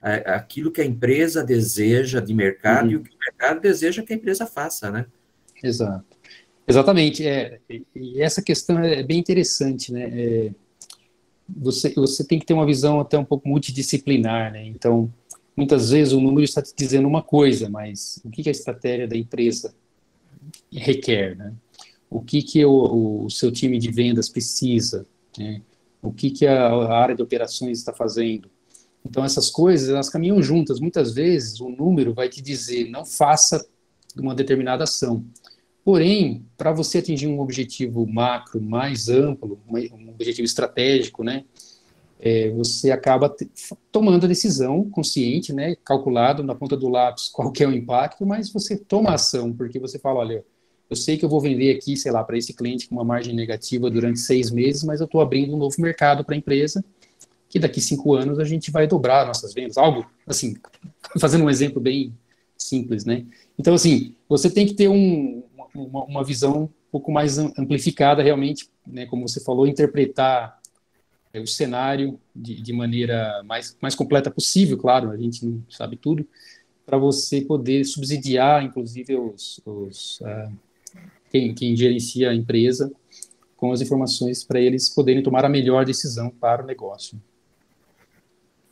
S2: aquilo que a empresa deseja de mercado e o que o mercado deseja que a empresa faça, né?
S4: Exato. Exatamente. E essa questão é bem interessante, né? Você tem que ter uma visão até um pouco multidisciplinar, né? Então, muitas vezes o número está te dizendo uma coisa, mas o que a estratégia da empresa requer, né? O que o seu time de vendas precisa, né? O que a área de operações está fazendo. Então, essas coisas, elas caminham juntas. Muitas vezes, o número vai te dizer, não faça uma determinada ação. Porém, para você atingir um objetivo macro mais amplo, um objetivo estratégico, né, você acaba tomando a decisão consciente, né, calculado na ponta do lápis qual que é o impacto, mas você toma a ação, porque você fala, olha, eu sei que eu vou vender aqui, sei lá, para esse cliente com uma margem negativa durante 6 meses, mas eu estou abrindo um novo mercado para a empresa, que daqui 5 anos a gente vai dobrar nossas vendas, algo assim, fazendo um exemplo bem simples, né? Então, assim, você tem que ter uma visão um pouco mais amplificada, realmente, né, como você falou, interpretar o cenário de maneira mais completa possível, claro, a gente não sabe tudo, para você poder subsidiar, inclusive, quem gerencia a empresa com as informações para eles poderem tomar a melhor decisão para o negócio.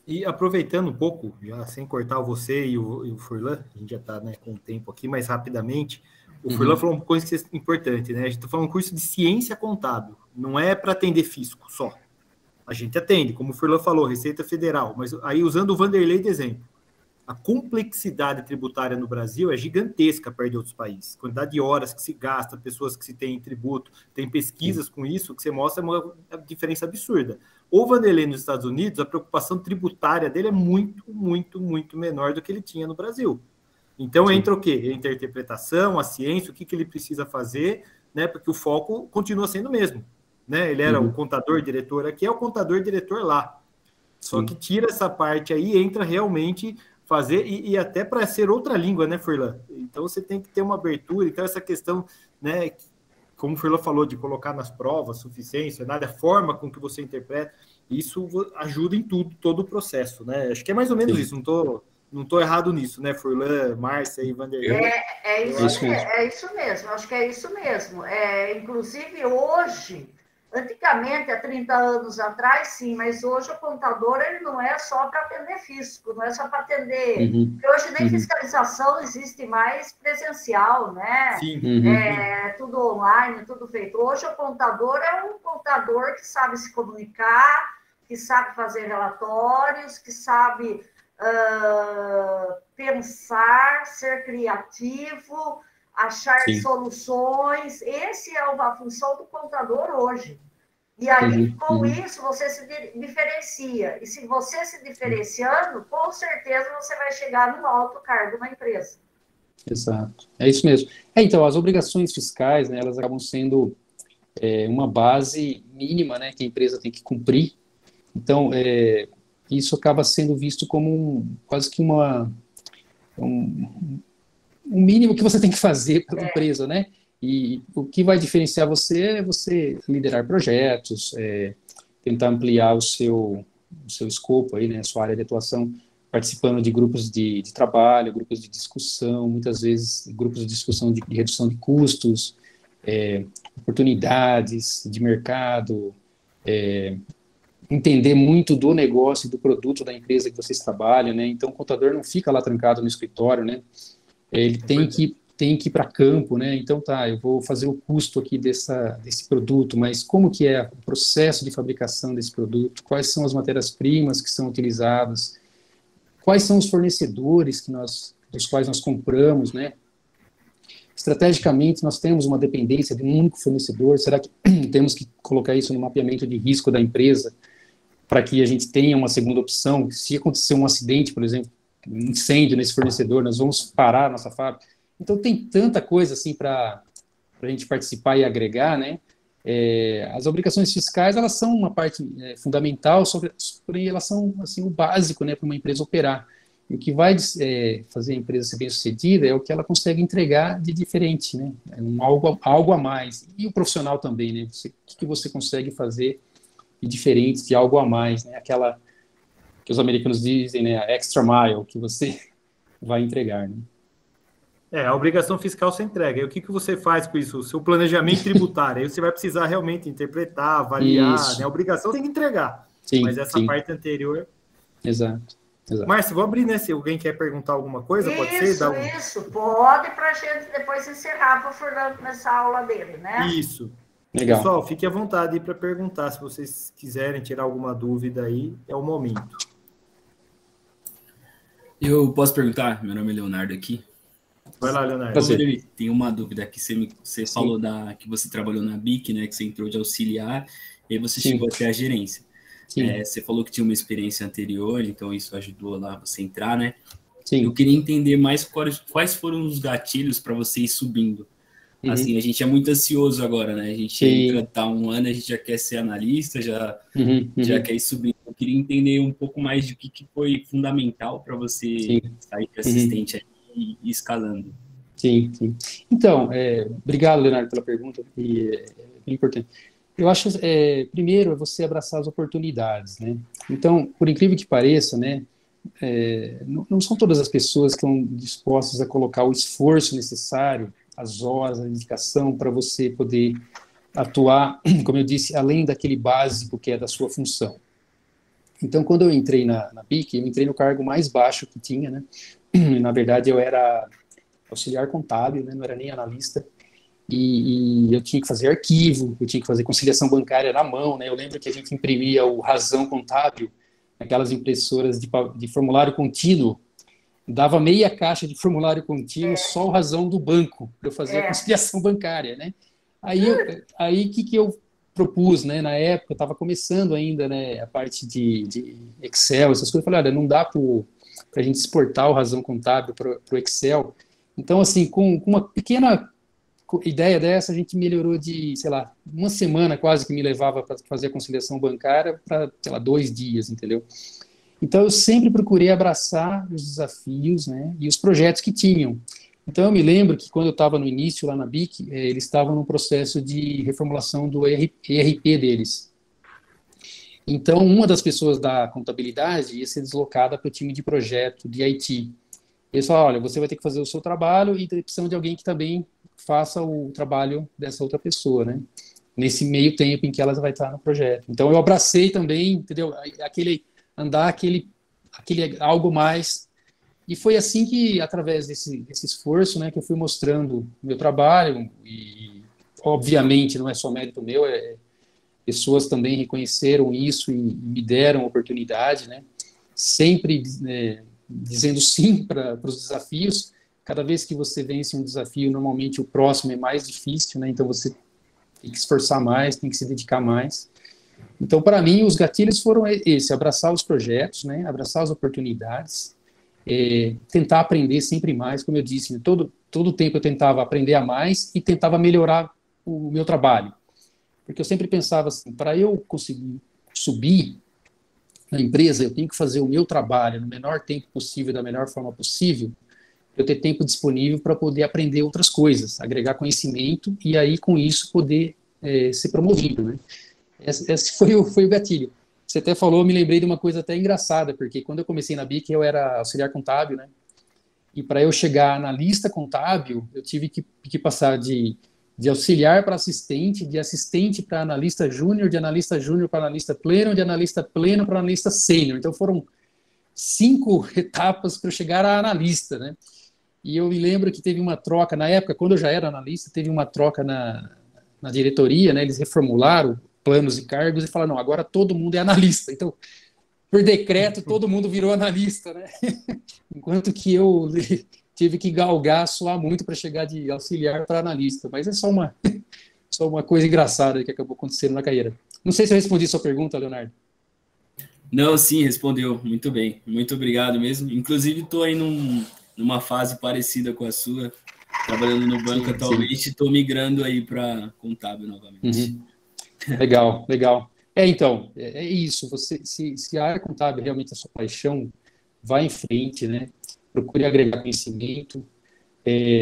S3: E aproveitando um pouco, já sem cortar você e o Furlan, a gente já está, né, com o tempo aqui, mas rapidamente, o Furlan falou uma coisa que é importante, né? A gente está falando um curso de ciência contábil, não é para atender fisco só. A gente atende, como o Furlan falou, Receita Federal, mas aí usando o Wanderlei de exemplo. a complexidade tributária no Brasil é gigantesca perto de outros países. A quantidade de horas que se gasta, pessoas que se tem em tributo, tem pesquisas com isso, que você mostra uma diferença absurda. O Vanderlei nos Estados Unidos, a preocupação tributária dele é muito, muito, muito menor do que ele tinha no Brasil. Então, entra o quê? Entra a interpretação, a ciência, o que ele precisa fazer, né? Porque o foco continua sendo o mesmo. Né? Ele era o contador-diretor aqui, é o contador-diretor lá. Só que tira essa parte aí, entra realmente fazer, e até para ser outra língua, né, Furlan? Então, você tem que ter uma abertura. Então, essa questão, né, como o Furlan falou, de colocar nas provas, suficiência, nada, a forma com que você interpreta, isso ajuda em tudo, todo o processo, né? Acho que é mais ou menos isso, não estou errado nisso, né, Furlan, Márcia e Vanderlei?
S1: É isso mesmo, acho que é isso mesmo. Inclusive, hoje... Antigamente, há 30 anos atrás, sim, mas hoje o contador ele não é só para atender físico, não é só para atender... Porque hoje nem fiscalização existe mais presencial, né?
S3: Sim.
S1: Tudo online, tudo feito. Hoje o contador é um contador que sabe se comunicar, que sabe fazer relatórios, que sabe pensar, ser criativo, achar soluções. Esse é uma função do contador hoje. E aí, com isso, você se diferencia. E se você se diferenciando, com certeza você vai chegar num alto cargo na empresa.
S4: Exato. É isso mesmo. Então, as obrigações fiscais, né, elas acabam sendo uma base mínima, né, que a empresa tem que cumprir. Então, isso acaba sendo visto como quase que um mínimo que você tem que fazer pela empresa, né? E o que vai diferenciar você é você liderar projetos, tentar ampliar o seu escopo aí, né? A sua área de atuação, participando de grupos de trabalho, grupos de discussão, muitas vezes grupos de discussão de redução de custos, oportunidades de mercado, entender muito do negócio e do produto da empresa que vocês trabalham, né? Então, o contador não fica lá trancado no escritório, né? Ele tem que ir para campo, né? Então, eu vou fazer o custo aqui desse produto, mas como que é o processo de fabricação desse produto? Quais são as matérias-primas que são utilizadas? Quais são os fornecedores dos quais nós compramos, né? Estrategicamente, nós temos uma dependência de um único fornecedor. Será que temos que colocar isso no mapeamento de risco da empresa para que a gente tenha uma segunda opção? Se acontecer um acidente, por exemplo, um incêndio nesse fornecedor, nós vamos parar a nossa fábrica. Então, tem tanta coisa assim para a gente participar e agregar, né? As obrigações fiscais, elas são uma parte fundamental, porém elas são assim, o básico, né, para uma empresa operar. E o que vai fazer a empresa ser bem-sucedida é o que ela consegue entregar de diferente, né? Algo a mais. E o profissional também, né? O que você consegue fazer de diferente, de algo a mais, né? Aquela que os americanos dizem, né, a extra mile, que você vai entregar, né?
S3: A obrigação fiscal você entrega. E o que você faz com isso? O seu planejamento tributário. Aí você vai precisar realmente interpretar, avaliar, né? A obrigação tem que entregar. Mas essa parte anterior...
S4: Exato.
S3: Márcio, vou abrir, né? Se alguém quer perguntar alguma coisa, pode ser?
S1: Isso. Pode, para a gente depois encerrar, para o Fernando começar a aula dele, né?
S3: Isso.
S4: Legal.
S3: Pessoal, fique à vontade aí para perguntar. Se vocês quiserem tirar alguma dúvida aí, é o momento.
S5: Eu posso perguntar? Meu nome é Leonardo aqui.
S3: Vai lá, Leonardo.
S5: Tem uma dúvida aqui. Você falou que você trabalhou na BIC, né? Que você entrou de auxiliar e aí você chegou até a gerência. Você falou que tinha uma experiência anterior, então isso ajudou lá você entrar, né?
S4: Sim.
S5: Eu queria entender mais quais foram os gatilhos para você ir subindo. Assim, a gente é muito ansioso agora, né? A gente entra, um ano, a gente já quer ser analista, já quer ir subindo. Eu queria entender um pouco mais de o que foi fundamental para você sair de assistente e ir escalando.
S4: Sim. Então, obrigado, Leonardo, pela pergunta, e é importante. Eu acho, primeiro, é você abraçar as oportunidades, né? Então, por incrível que pareça, né, não são todas as pessoas que estão dispostas a colocar o esforço necessário, as horas, a dedicação para você poder atuar, como eu disse, além daquele básico que é da sua função. Então, quando eu entrei na BIC, eu entrei no cargo mais baixo que tinha, né? Na verdade, eu era auxiliar contábil, né? Não era nem analista. E eu tinha que fazer arquivo, eu tinha que fazer conciliação bancária na mão, né? Eu lembro que a gente imprimia o Razão Contábil, aquelas impressoras de formulário contínuo, dava meia caixa de formulário contínuo, só razão do banco, para eu fazer a conciliação bancária, né? Aí que eu propus, né? Na época, eu estava começando ainda, né? A parte de Excel, essas coisas. Eu falei, olha, não dá para a gente exportar o razão contábil para o Excel. Então, assim, com uma pequena ideia dessa, a gente melhorou de, sei lá, uma semana quase que me levava para fazer a conciliação bancária para, sei lá, 2 dias, entendeu? Então, eu sempre procurei abraçar os desafios, né, e os projetos que tinham. Então, eu me lembro que quando eu estava no início lá na BIC, eles estavam no processo de reformulação do ERP deles. Então, uma das pessoas da contabilidade ia ser deslocada para o time de projeto de IT. Eles falaram, olha, você vai ter que fazer o seu trabalho e precisam de alguém que também faça o trabalho dessa outra pessoa, né? Nesse meio tempo em que ela vai estar no projeto. Então, eu abracei também, entendeu? Aquele algo mais. E foi assim que, através desse esforço, né, que eu fui mostrando o meu trabalho, e obviamente não é só mérito meu, pessoas também reconheceram isso e me deram oportunidade, né, sempre dizendo sim para os desafios. Cada vez que você vence um desafio, normalmente o próximo é mais difícil, né, então você tem que se esforçar mais, tem que se dedicar mais. Então, para mim, os gatilhos foram abraçar os projetos, né, abraçar as oportunidades, tentar aprender sempre mais, como eu disse, né, todo tempo eu tentava aprender a mais e tentava melhorar o meu trabalho. Porque eu sempre pensava assim, para eu conseguir subir na empresa, eu tenho que fazer o meu trabalho no menor tempo possível, da melhor forma possível, eu ter tempo disponível para poder aprender outras coisas, agregar conhecimento e aí, com isso, poder ser promovido, né? Esse foi o gatilho. Você até falou, eu me lembrei de uma coisa até engraçada, porque quando eu comecei na BIC, eu era auxiliar contábil, né? E para eu chegar na lista contábil, eu tive que passar de auxiliar para assistente, de assistente para analista júnior, de analista júnior para analista pleno, de analista pleno para analista sênior. Então foram 5 etapas para eu chegar a analista, né? E eu me lembro que teve uma troca, na época, quando eu já era analista, teve uma troca na diretoria, né? Eles reformularam planos e cargos e falaram, não, agora todo mundo é analista. Então, por decreto, todo mundo virou analista, né? Enquanto que eu tive que galgar, suar muito para chegar de auxiliar para analista. Mas é só uma coisa engraçada que acabou acontecendo na carreira. Não sei se eu respondi sua pergunta, Leonardo.
S5: Não, sim, respondeu. Muito bem. Muito obrigado mesmo. Inclusive, estou aí numa fase parecida com a sua, trabalhando no banco atualmente, estou migrando aí para contábil novamente.
S4: Uhum. Legal, legal. Então, é isso. Você, se a área contábil realmente é a sua paixão, vá em frente, né? Procure agregar conhecimento,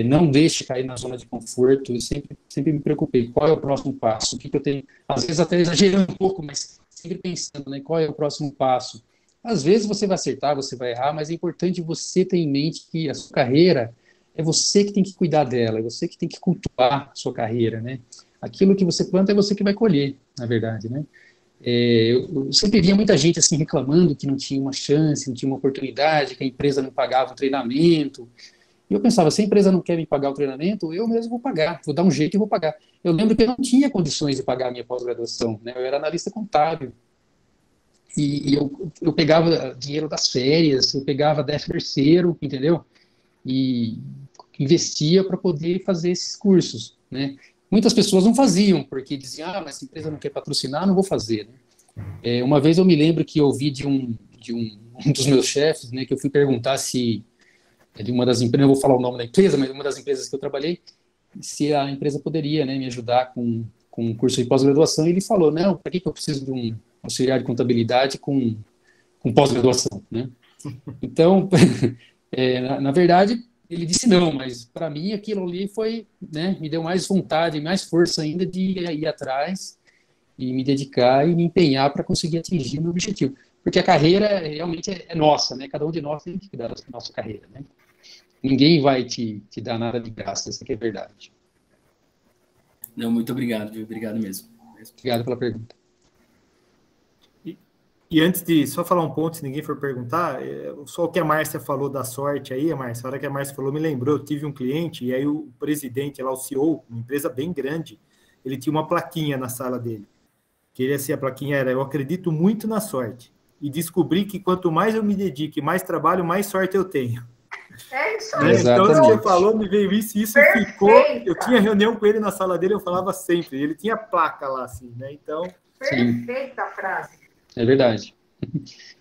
S4: não deixe cair na zona de conforto. Eu sempre me preocupei, qual é o próximo passo? O que eu tenho? Às vezes até exagerando um pouco, mas sempre pensando, né? Qual é o próximo passo? Às vezes você vai acertar, você vai errar, mas é importante você ter em mente que a sua carreira é você que tem que cuidar dela, é você que tem que cultuar a sua carreira, né? Aquilo que você planta é você que vai colher, na verdade, né? Eu sempre via muita gente assim reclamando que não tinha uma chance, não tinha uma oportunidade, que a empresa não pagava o treinamento. E eu pensava, se a empresa não quer me pagar o treinamento, eu mesmo vou pagar, vou dar um jeito e vou pagar. Eu lembro que eu não tinha condições de pagar a minha pós-graduação, né? Eu era analista contábil. E eu pegava dinheiro das férias, eu pegava 13º, entendeu? E investia para poder fazer esses cursos, né? Muitas pessoas não faziam, porque diziam, mas se a empresa não quer patrocinar, não vou fazer, né? Uma vez eu me lembro que eu ouvi de um dos meus chefes, né, que eu fui perguntar se, de uma das empresas, não vou falar o nome da empresa, mas uma das empresas que eu trabalhei, se a empresa poderia, né, me ajudar com um curso de pós-graduação, e ele falou, não, para que eu preciso de um auxiliar de contabilidade com pós-graduação, né? Então, na verdade, ele disse não, mas para mim aquilo ali foi, né, me deu mais vontade, mais força ainda de ir atrás e me dedicar e me empenhar para conseguir atingir o meu objetivo. Porque a carreira realmente é nossa, né? Cada um de nós tem que cuidar da nossa carreira, né? Ninguém vai te dar nada de graça, essa que é a verdade.
S5: Não, muito obrigado, viu? Obrigado mesmo.
S4: Obrigado pela pergunta.
S3: E antes de só falar um ponto, se ninguém for perguntar, só o que a Márcia falou da sorte aí, Márcia, a hora que a Márcia falou, me lembrou, eu tive um cliente, e aí o presidente lá, o CEO, uma empresa bem grande, ele tinha uma plaquinha na sala dele, que ele, assim, a plaquinha era, eu acredito muito na sorte, e descobri que quanto mais eu me dedico e mais trabalho, mais sorte eu tenho.
S1: É isso aí.
S3: Então, você falou, me veio isso, e isso ficou. Eu tinha reunião com ele na sala dele, eu falava sempre. Ele tinha placa lá, assim, né? Então.
S1: Perfeita a frase.
S4: É verdade.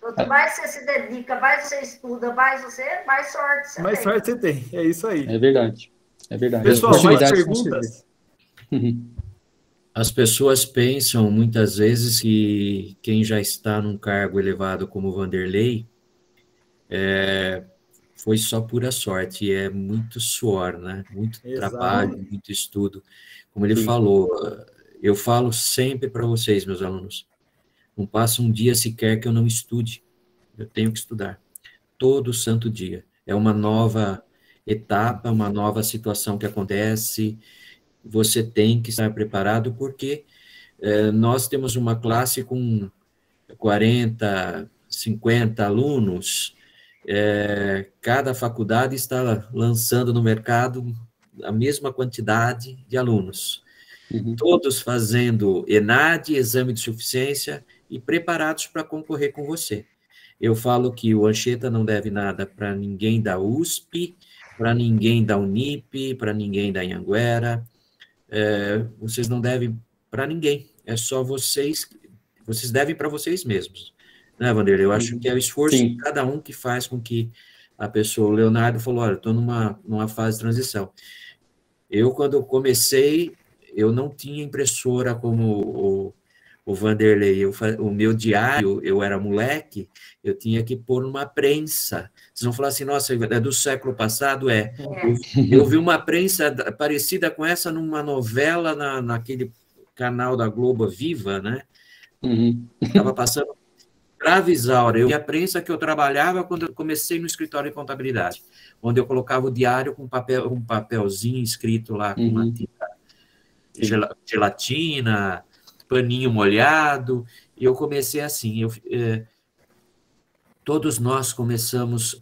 S1: Quanto mais você se dedica, mais você estuda, mais sorte você tem.
S3: Mais sorte você tem, é isso aí.
S4: É verdade. É verdade.
S3: Pessoal, mais perguntas?
S2: As pessoas pensam muitas vezes que quem já está num cargo elevado como o Vanderlei foi só pura sorte, é muito suor, né? Muito trabalho, muito estudo. Como ele falou, eu falo sempre para vocês, meus alunos, não passa um dia sequer que eu não estude, eu tenho que estudar, todo santo dia. É uma nova etapa, uma nova situação que acontece, você tem que estar preparado, porque nós temos uma classe com 40, 50 alunos, cada faculdade está lançando no mercado a mesma quantidade de alunos, todos fazendo ENAD, exame de suficiência, e preparados para concorrer com você. Eu falo que o Anchieta não deve nada para ninguém da USP, para ninguém da Unip, para ninguém da Anhanguera, vocês não devem para ninguém, é só vocês devem para vocês mesmos, né, Vanderlei? Eu acho que é o esforço de cada um que faz com que a pessoa, o Leonardo falou, olha, estou numa fase de transição. Quando eu comecei, eu não tinha impressora como o Vanderlei, o meu diário, eu era moleque, eu tinha que pôr numa prensa. Vocês vão falar assim, nossa, é do século passado? Eu vi uma prensa parecida com essa numa novela, naquele canal da Globo Viva, né? Estava passando Gravisaura. Eu vi a prensa que eu trabalhava quando eu comecei no escritório de contabilidade, onde eu colocava o diário com um papelzinho escrito lá, com uma tinta gelatina, paninho molhado, e eu comecei assim, todos nós começamos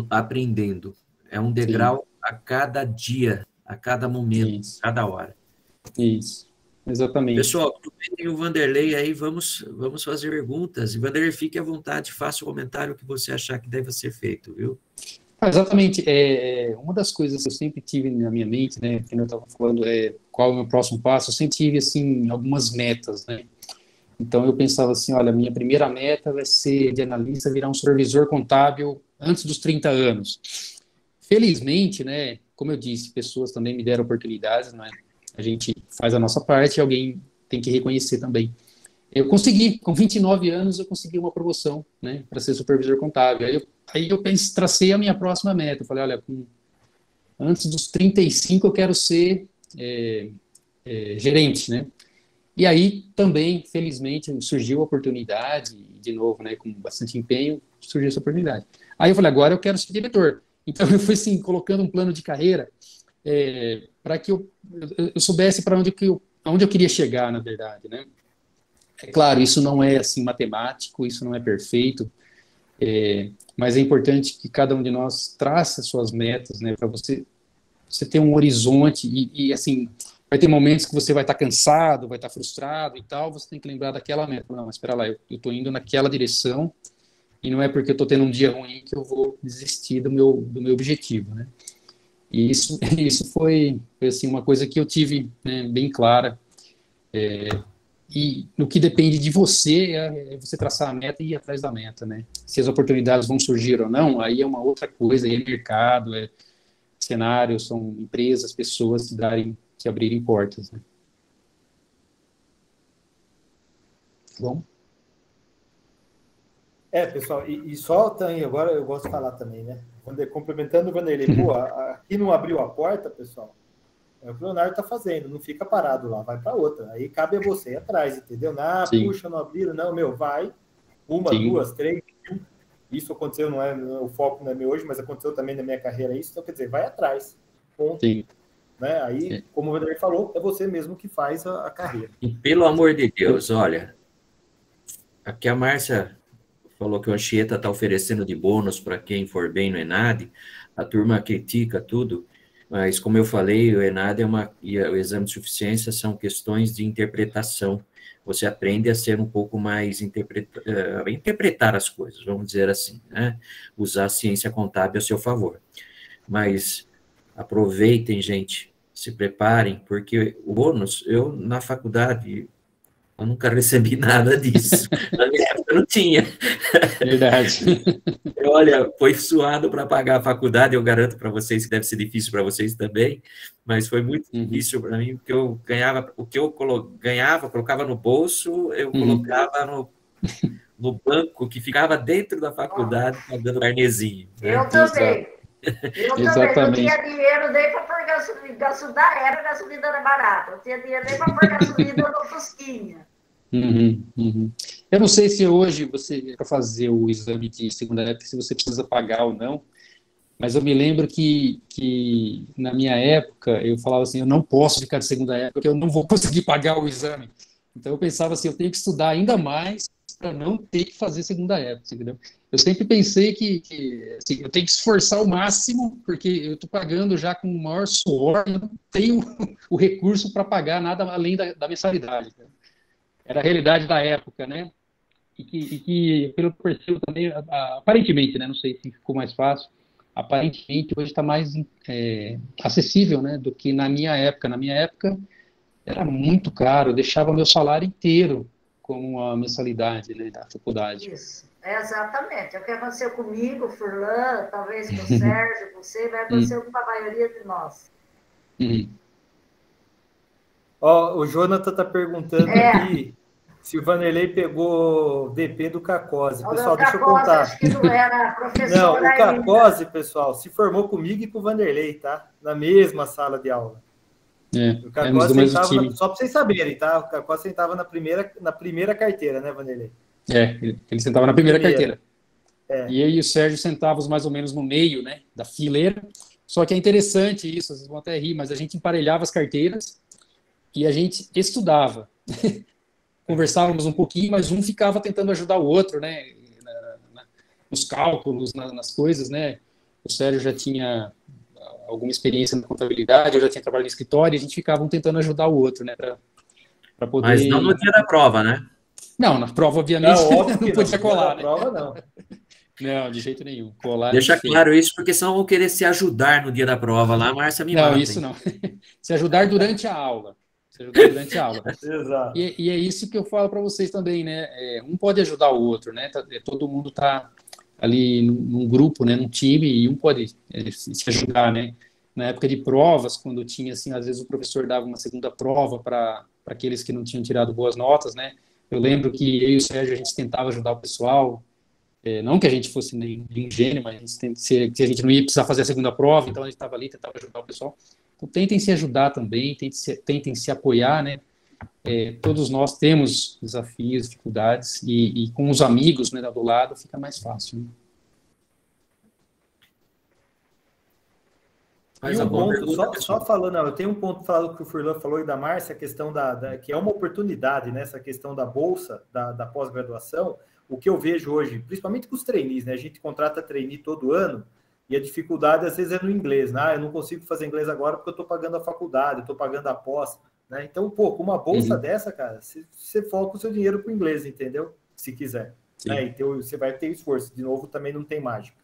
S2: aprendendo, é um degrau a cada dia, a cada momento, a cada hora.
S4: Isso, exatamente.
S2: Pessoal, tem o Vanderlei aí, vamos fazer perguntas, e Vanderlei, fique à vontade, faça o comentário que você achar que deve ser feito, viu?
S4: Exatamente, uma das coisas que eu sempre tive na minha mente, né, que eu estava falando, qual é o meu próximo passo, eu sempre tive, assim, algumas metas, né, então eu pensava assim, olha, minha primeira meta vai ser de analista virar um supervisor contábil antes dos 30 anos. Felizmente, né, como eu disse, pessoas também me deram oportunidades, né, a gente faz a nossa parte e alguém tem que reconhecer também. Eu consegui, com 29 anos, eu consegui uma promoção, né, para ser supervisor contábil. Aí eu tracei a minha próxima meta. Eu falei, olha, antes dos 35 eu quero ser gerente, né? E aí também, felizmente, surgiu a oportunidade, de novo, né, com bastante empenho, surgiu essa oportunidade. Aí eu falei, agora eu quero ser diretor. Então eu fui assim, colocando um plano de carreira para que eu soubesse para onde eu queria chegar, na verdade, né? É claro, isso não é assim matemático, isso não é perfeito, mas é importante que cada um de nós trace as suas metas, né, para você ter um horizonte e assim, vai ter momentos que você vai estar cansado, vai estar frustrado e tal, você tem que lembrar daquela meta. Não, mas espera lá, eu estou indo naquela direção e não é porque eu estou tendo um dia ruim que eu vou desistir do meu objetivo, né? E isso foi assim, uma coisa que eu tive, né, bem clara. E no que depende de você é você traçar a meta e ir atrás da meta, né? Se as oportunidades vão surgir ou não, aí é uma outra coisa, aí é mercado, cenário, são empresas, pessoas que abrirem portas, né? Bom?
S3: Pessoal, e só também, agora eu gosto de falar também, né? Complementando o Vanderlei, aqui não abriu a porta, pessoal, é o que o Leonardo está fazendo, não fica parado lá, vai para outra. Aí cabe a você ir atrás, entendeu? Puxa, não abriram, não, vai. Uma, duas, 3, isso aconteceu, o foco não é meu hoje, mas aconteceu também na minha carreira isso, então quer dizer, vai atrás. Ponto. Né? Aí, como o Vanderlei falou, é você mesmo que faz a carreira.
S2: E pelo amor de Deus, olha, aqui a Márcia falou que o Anchieta está oferecendo de bônus para quem for bem no ENAD, a turma critica tudo, mas como eu falei, o ENAD e o exame de suficiência são questões de interpretação, você aprende a ser um pouco mais interpretar as coisas, vamos dizer assim, né? Usar a ciência contábil a seu favor. Mas aproveitem, gente, se preparem, porque o bônus, eu na faculdade, eu nunca recebi nada disso. Na minha época não tinha.
S4: Verdade.
S2: Olha, foi suado para pagar a faculdade, eu garanto para vocês que deve ser difícil para vocês também, mas foi muito difícil para mim, porque eu ganhava, o que eu ganhava, colocava no bolso, eu colocava no banco que ficava dentro da faculdade, pagando carnezinho.
S1: Né? Eu também. Não tinha dinheiro nem para pôr gasolina da era, a gasolina era barata. Não tinha dinheiro nem para pôr gasolina no Fusquinha.
S4: Eu não sei se hoje você, para fazer o exame de segunda época, se você precisa pagar ou não, mas eu me lembro que na minha época eu falava assim, eu não posso ficar de segunda época, porque eu não vou conseguir pagar o exame. Então eu pensava assim, eu tenho que estudar ainda mais para não ter que fazer segunda época, entendeu? Eu sempre pensei que assim, eu tenho que esforçar ao máximo, porque eu estou pagando já com o maior suor, eu não tenho o recurso para pagar nada além da mensalidade. Era a realidade da época, né? E que pelo que eu percebo também, aparentemente, né? Não sei se ficou mais fácil, aparentemente hoje está mais acessível, né? Do que na minha época. Na minha época era muito caro, eu deixava meu salário inteiro como uma mensalidade, né, da faculdade.
S1: Isso, exatamente. É o que aconteceu comigo, Furlan, talvez com o Sérgio, com você, vai acontecer com a maioria de nós.
S3: O Jonathan está perguntando aqui se o Vanderlei pegou DP do Cacose. Pessoal, deixa eu contar.
S1: Acho que não era professor.
S3: Não, o Cacose, pessoal, se formou comigo e com o Vanderlei, tá? Na mesma sala de aula. O Cacose sentava, só para vocês saberem, tá? O Cacose sentava na primeira carteira, né, Vanderlei?
S4: Ele sentava na primeira carteira. E aí o Sérgio sentava mais ou menos no meio, né, da fileira. Só que é interessante isso, vocês vão até rir, mas a gente emparelhava as carteiras e a gente estudava. Conversávamos um pouquinho, mas um ficava tentando ajudar o outro, né, nos cálculos, nas coisas, né. O Sérgio já tinha alguma experiência na contabilidade, eu já tinha trabalhado em escritório, e a gente ficava um tentando ajudar o outro, né, para poder...
S2: Mas não no dia da prova, né?
S4: Não, na prova, obviamente, não podia colar, né?
S3: Prova, não.
S4: Não, de jeito nenhum. Colar,
S2: deixa claro isso, porque senão vão querer se ajudar no dia da prova lá, a Márcia me mata.
S4: Não, isso não. Se ajudar durante a aula.
S3: Exato.
S4: E é isso que eu falo para vocês também, né? Um pode ajudar o outro, né? Todo mundo está ali num grupo, né? Num time, e um pode se ajudar, né? Na época de provas, quando tinha, assim, às vezes o professor dava uma segunda prova para aqueles que não tinham tirado boas notas, né? Eu lembro que eu e o Sérgio, a gente tentava ajudar o pessoal, não que a gente fosse nem ingênuo, mas se a gente não ia precisar fazer a segunda prova, então a gente estava ali, tentava ajudar o pessoal. Então tentem se ajudar também, tentem se apoiar, né? Todos nós temos desafios, dificuldades, e com os amigos, né, do lado fica mais fácil, né?
S3: E um ponto, só falando, eu tenho um ponto falado que o Furlan falou e da Márcia, a questão que é uma oportunidade, né, essa questão da bolsa, da pós-graduação. O que eu vejo hoje, principalmente com os trainees, né, a gente contrata trainee todo ano, e a dificuldade às vezes é no inglês, né? Eu não consigo fazer inglês agora porque eu estou pagando a faculdade, eu estou pagando a pós, né? Então, com uma bolsa dessa, cara, você foca o seu dinheiro para o inglês, entendeu? Se quiser. Né? Então, você vai ter esforço. De novo, também não tem mágica.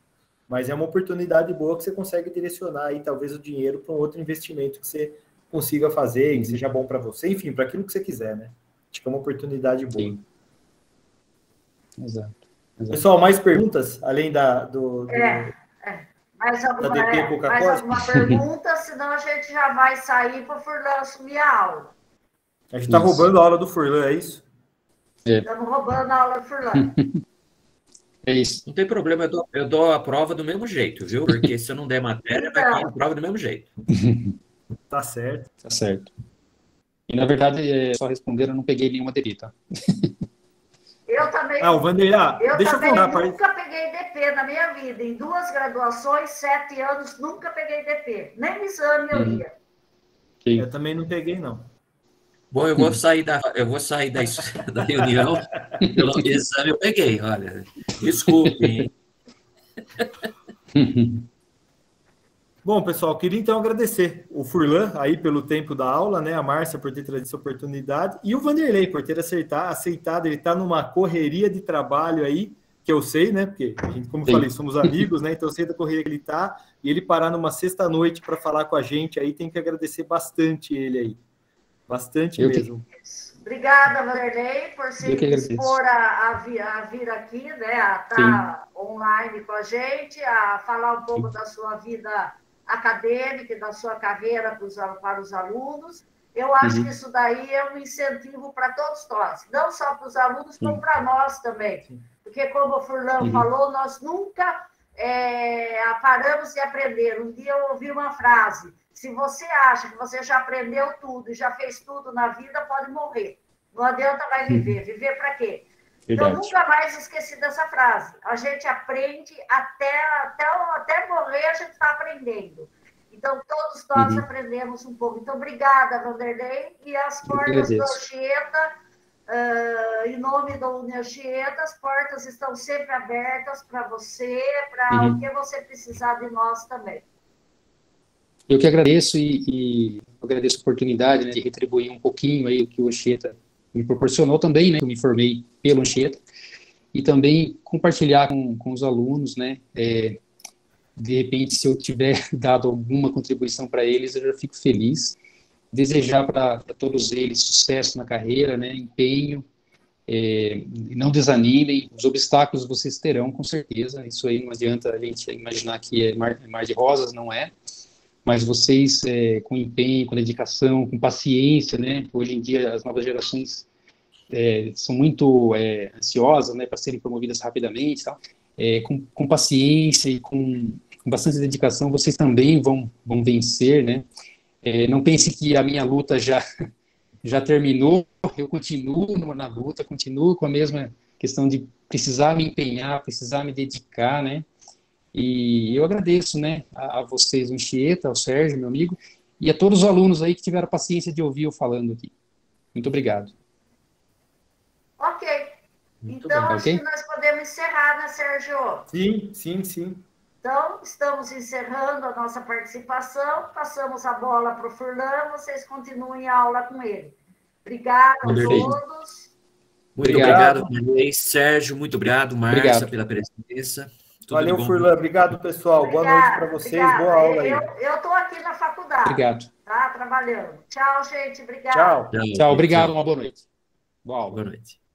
S3: Mas é uma oportunidade boa que você consegue direcionar aí, talvez, o dinheiro para um outro investimento que você consiga fazer, que seja bom para você, enfim, para aquilo que você quiser, né? Acho que é uma oportunidade boa.
S4: Sim. Exato.
S3: Pessoal, mais perguntas, além
S1: mais alguma pergunta, senão a gente já vai sair para o Furlan assumir a aula.
S3: A gente está roubando a aula do Furlan, é isso?
S1: Estamos roubando a aula do Furlan.
S4: É isso.
S2: Não tem problema, eu dou a prova do mesmo jeito, viu? Porque se eu não der matéria, vai cair a prova do mesmo jeito.
S3: Tá certo.
S4: Tá certo. E, na verdade, só respondendo, eu não peguei nenhuma DP, tá?
S1: Eu também.
S3: O Vanderlei, deixa eu falar.
S1: Nunca peguei DP na minha vida. Em 2 graduações, 7 anos, nunca peguei DP. Nem no exame eu ia.
S3: Sim. Eu também não peguei, não.
S2: Bom, eu vou sair da reunião. Pelo exame eu peguei, olha. Desculpe, hein?
S3: Bom, pessoal, queria então agradecer o Furlan aí pelo tempo da aula, né? A Márcia por ter trazido essa oportunidade e o Vanderlei por ter aceitado. Ele está numa correria de trabalho aí, que eu sei, né? Porque a gente, como eu falei, somos amigos, né? Então eu sei da correria que ele está, e ele parar numa sexta-noite para falar com a gente aí, tem que agradecer bastante ele aí. Bastante mesmo.
S1: Obrigada, Vanderlei, por se dispor a vir aqui, né? A estar online com a gente, a falar um pouco da sua vida acadêmica e da sua carreira para os alunos. Eu acho que isso daí é um incentivo para todos nós, não só para os alunos, como para nós também. Porque, como o Furlan falou, nós nunca paramos de aprender. Um dia eu ouvi uma frase: se você acha que você já aprendeu tudo e já fez tudo na vida, pode morrer. Não adianta mais viver. Viver para quê? Então, eu nunca mais esqueci dessa frase. A gente aprende até morrer, a gente está aprendendo. Então, todos nós aprendemos um pouco. Então, obrigada, Vanderlei. E as portas do Anchieta, em nome da Anchieta, as portas estão sempre abertas para você, para o que você precisar de nós também.
S4: Eu que agradeço e agradeço a oportunidade, né, de retribuir um pouquinho aí o que o Anchieta me proporcionou também, né, que eu me formei pelo Anchieta, e também compartilhar com os alunos, né, de repente, se eu tiver dado alguma contribuição para eles, eu já fico feliz. Desejar para todos eles sucesso na carreira, né, empenho, não desanimem, os obstáculos vocês terão, com certeza, isso aí não adianta a gente imaginar que é mar de rosas, não é, mas vocês, com empenho, com dedicação, com paciência, né, hoje em dia as novas gerações são muito ansiosas, né, para serem promovidas rapidamente, tal. Com paciência e com bastante dedicação, vocês também vão vencer, né? Não pense que a minha luta já terminou, eu continuo na luta, continuo com a mesma questão de precisar me empenhar, precisar me dedicar, né? E eu agradeço, né, a vocês, o Anchieta, ao Sérgio, meu amigo, e a todos os alunos aí que tiveram paciência de ouvir eu falando aqui. Muito obrigado.
S1: Ok. Então, acho que nós podemos encerrar, né, Sérgio?
S3: Sim.
S1: Então, estamos encerrando a nossa participação, passamos a bola para o Furlan, vocês continuem a aula com ele. Obrigada a todos.
S2: Muito obrigado, Sérgio, muito obrigado, Márcia, pela presença.
S3: Valeu, Furlan, obrigado, pessoal. Boa noite para vocês, boa aula aí.
S1: Eu estou aqui na faculdade.
S4: Obrigado.
S1: Tá, trabalhando. Tchau, gente, obrigado.
S4: Tchau, obrigado, uma boa noite.
S2: Boa noite.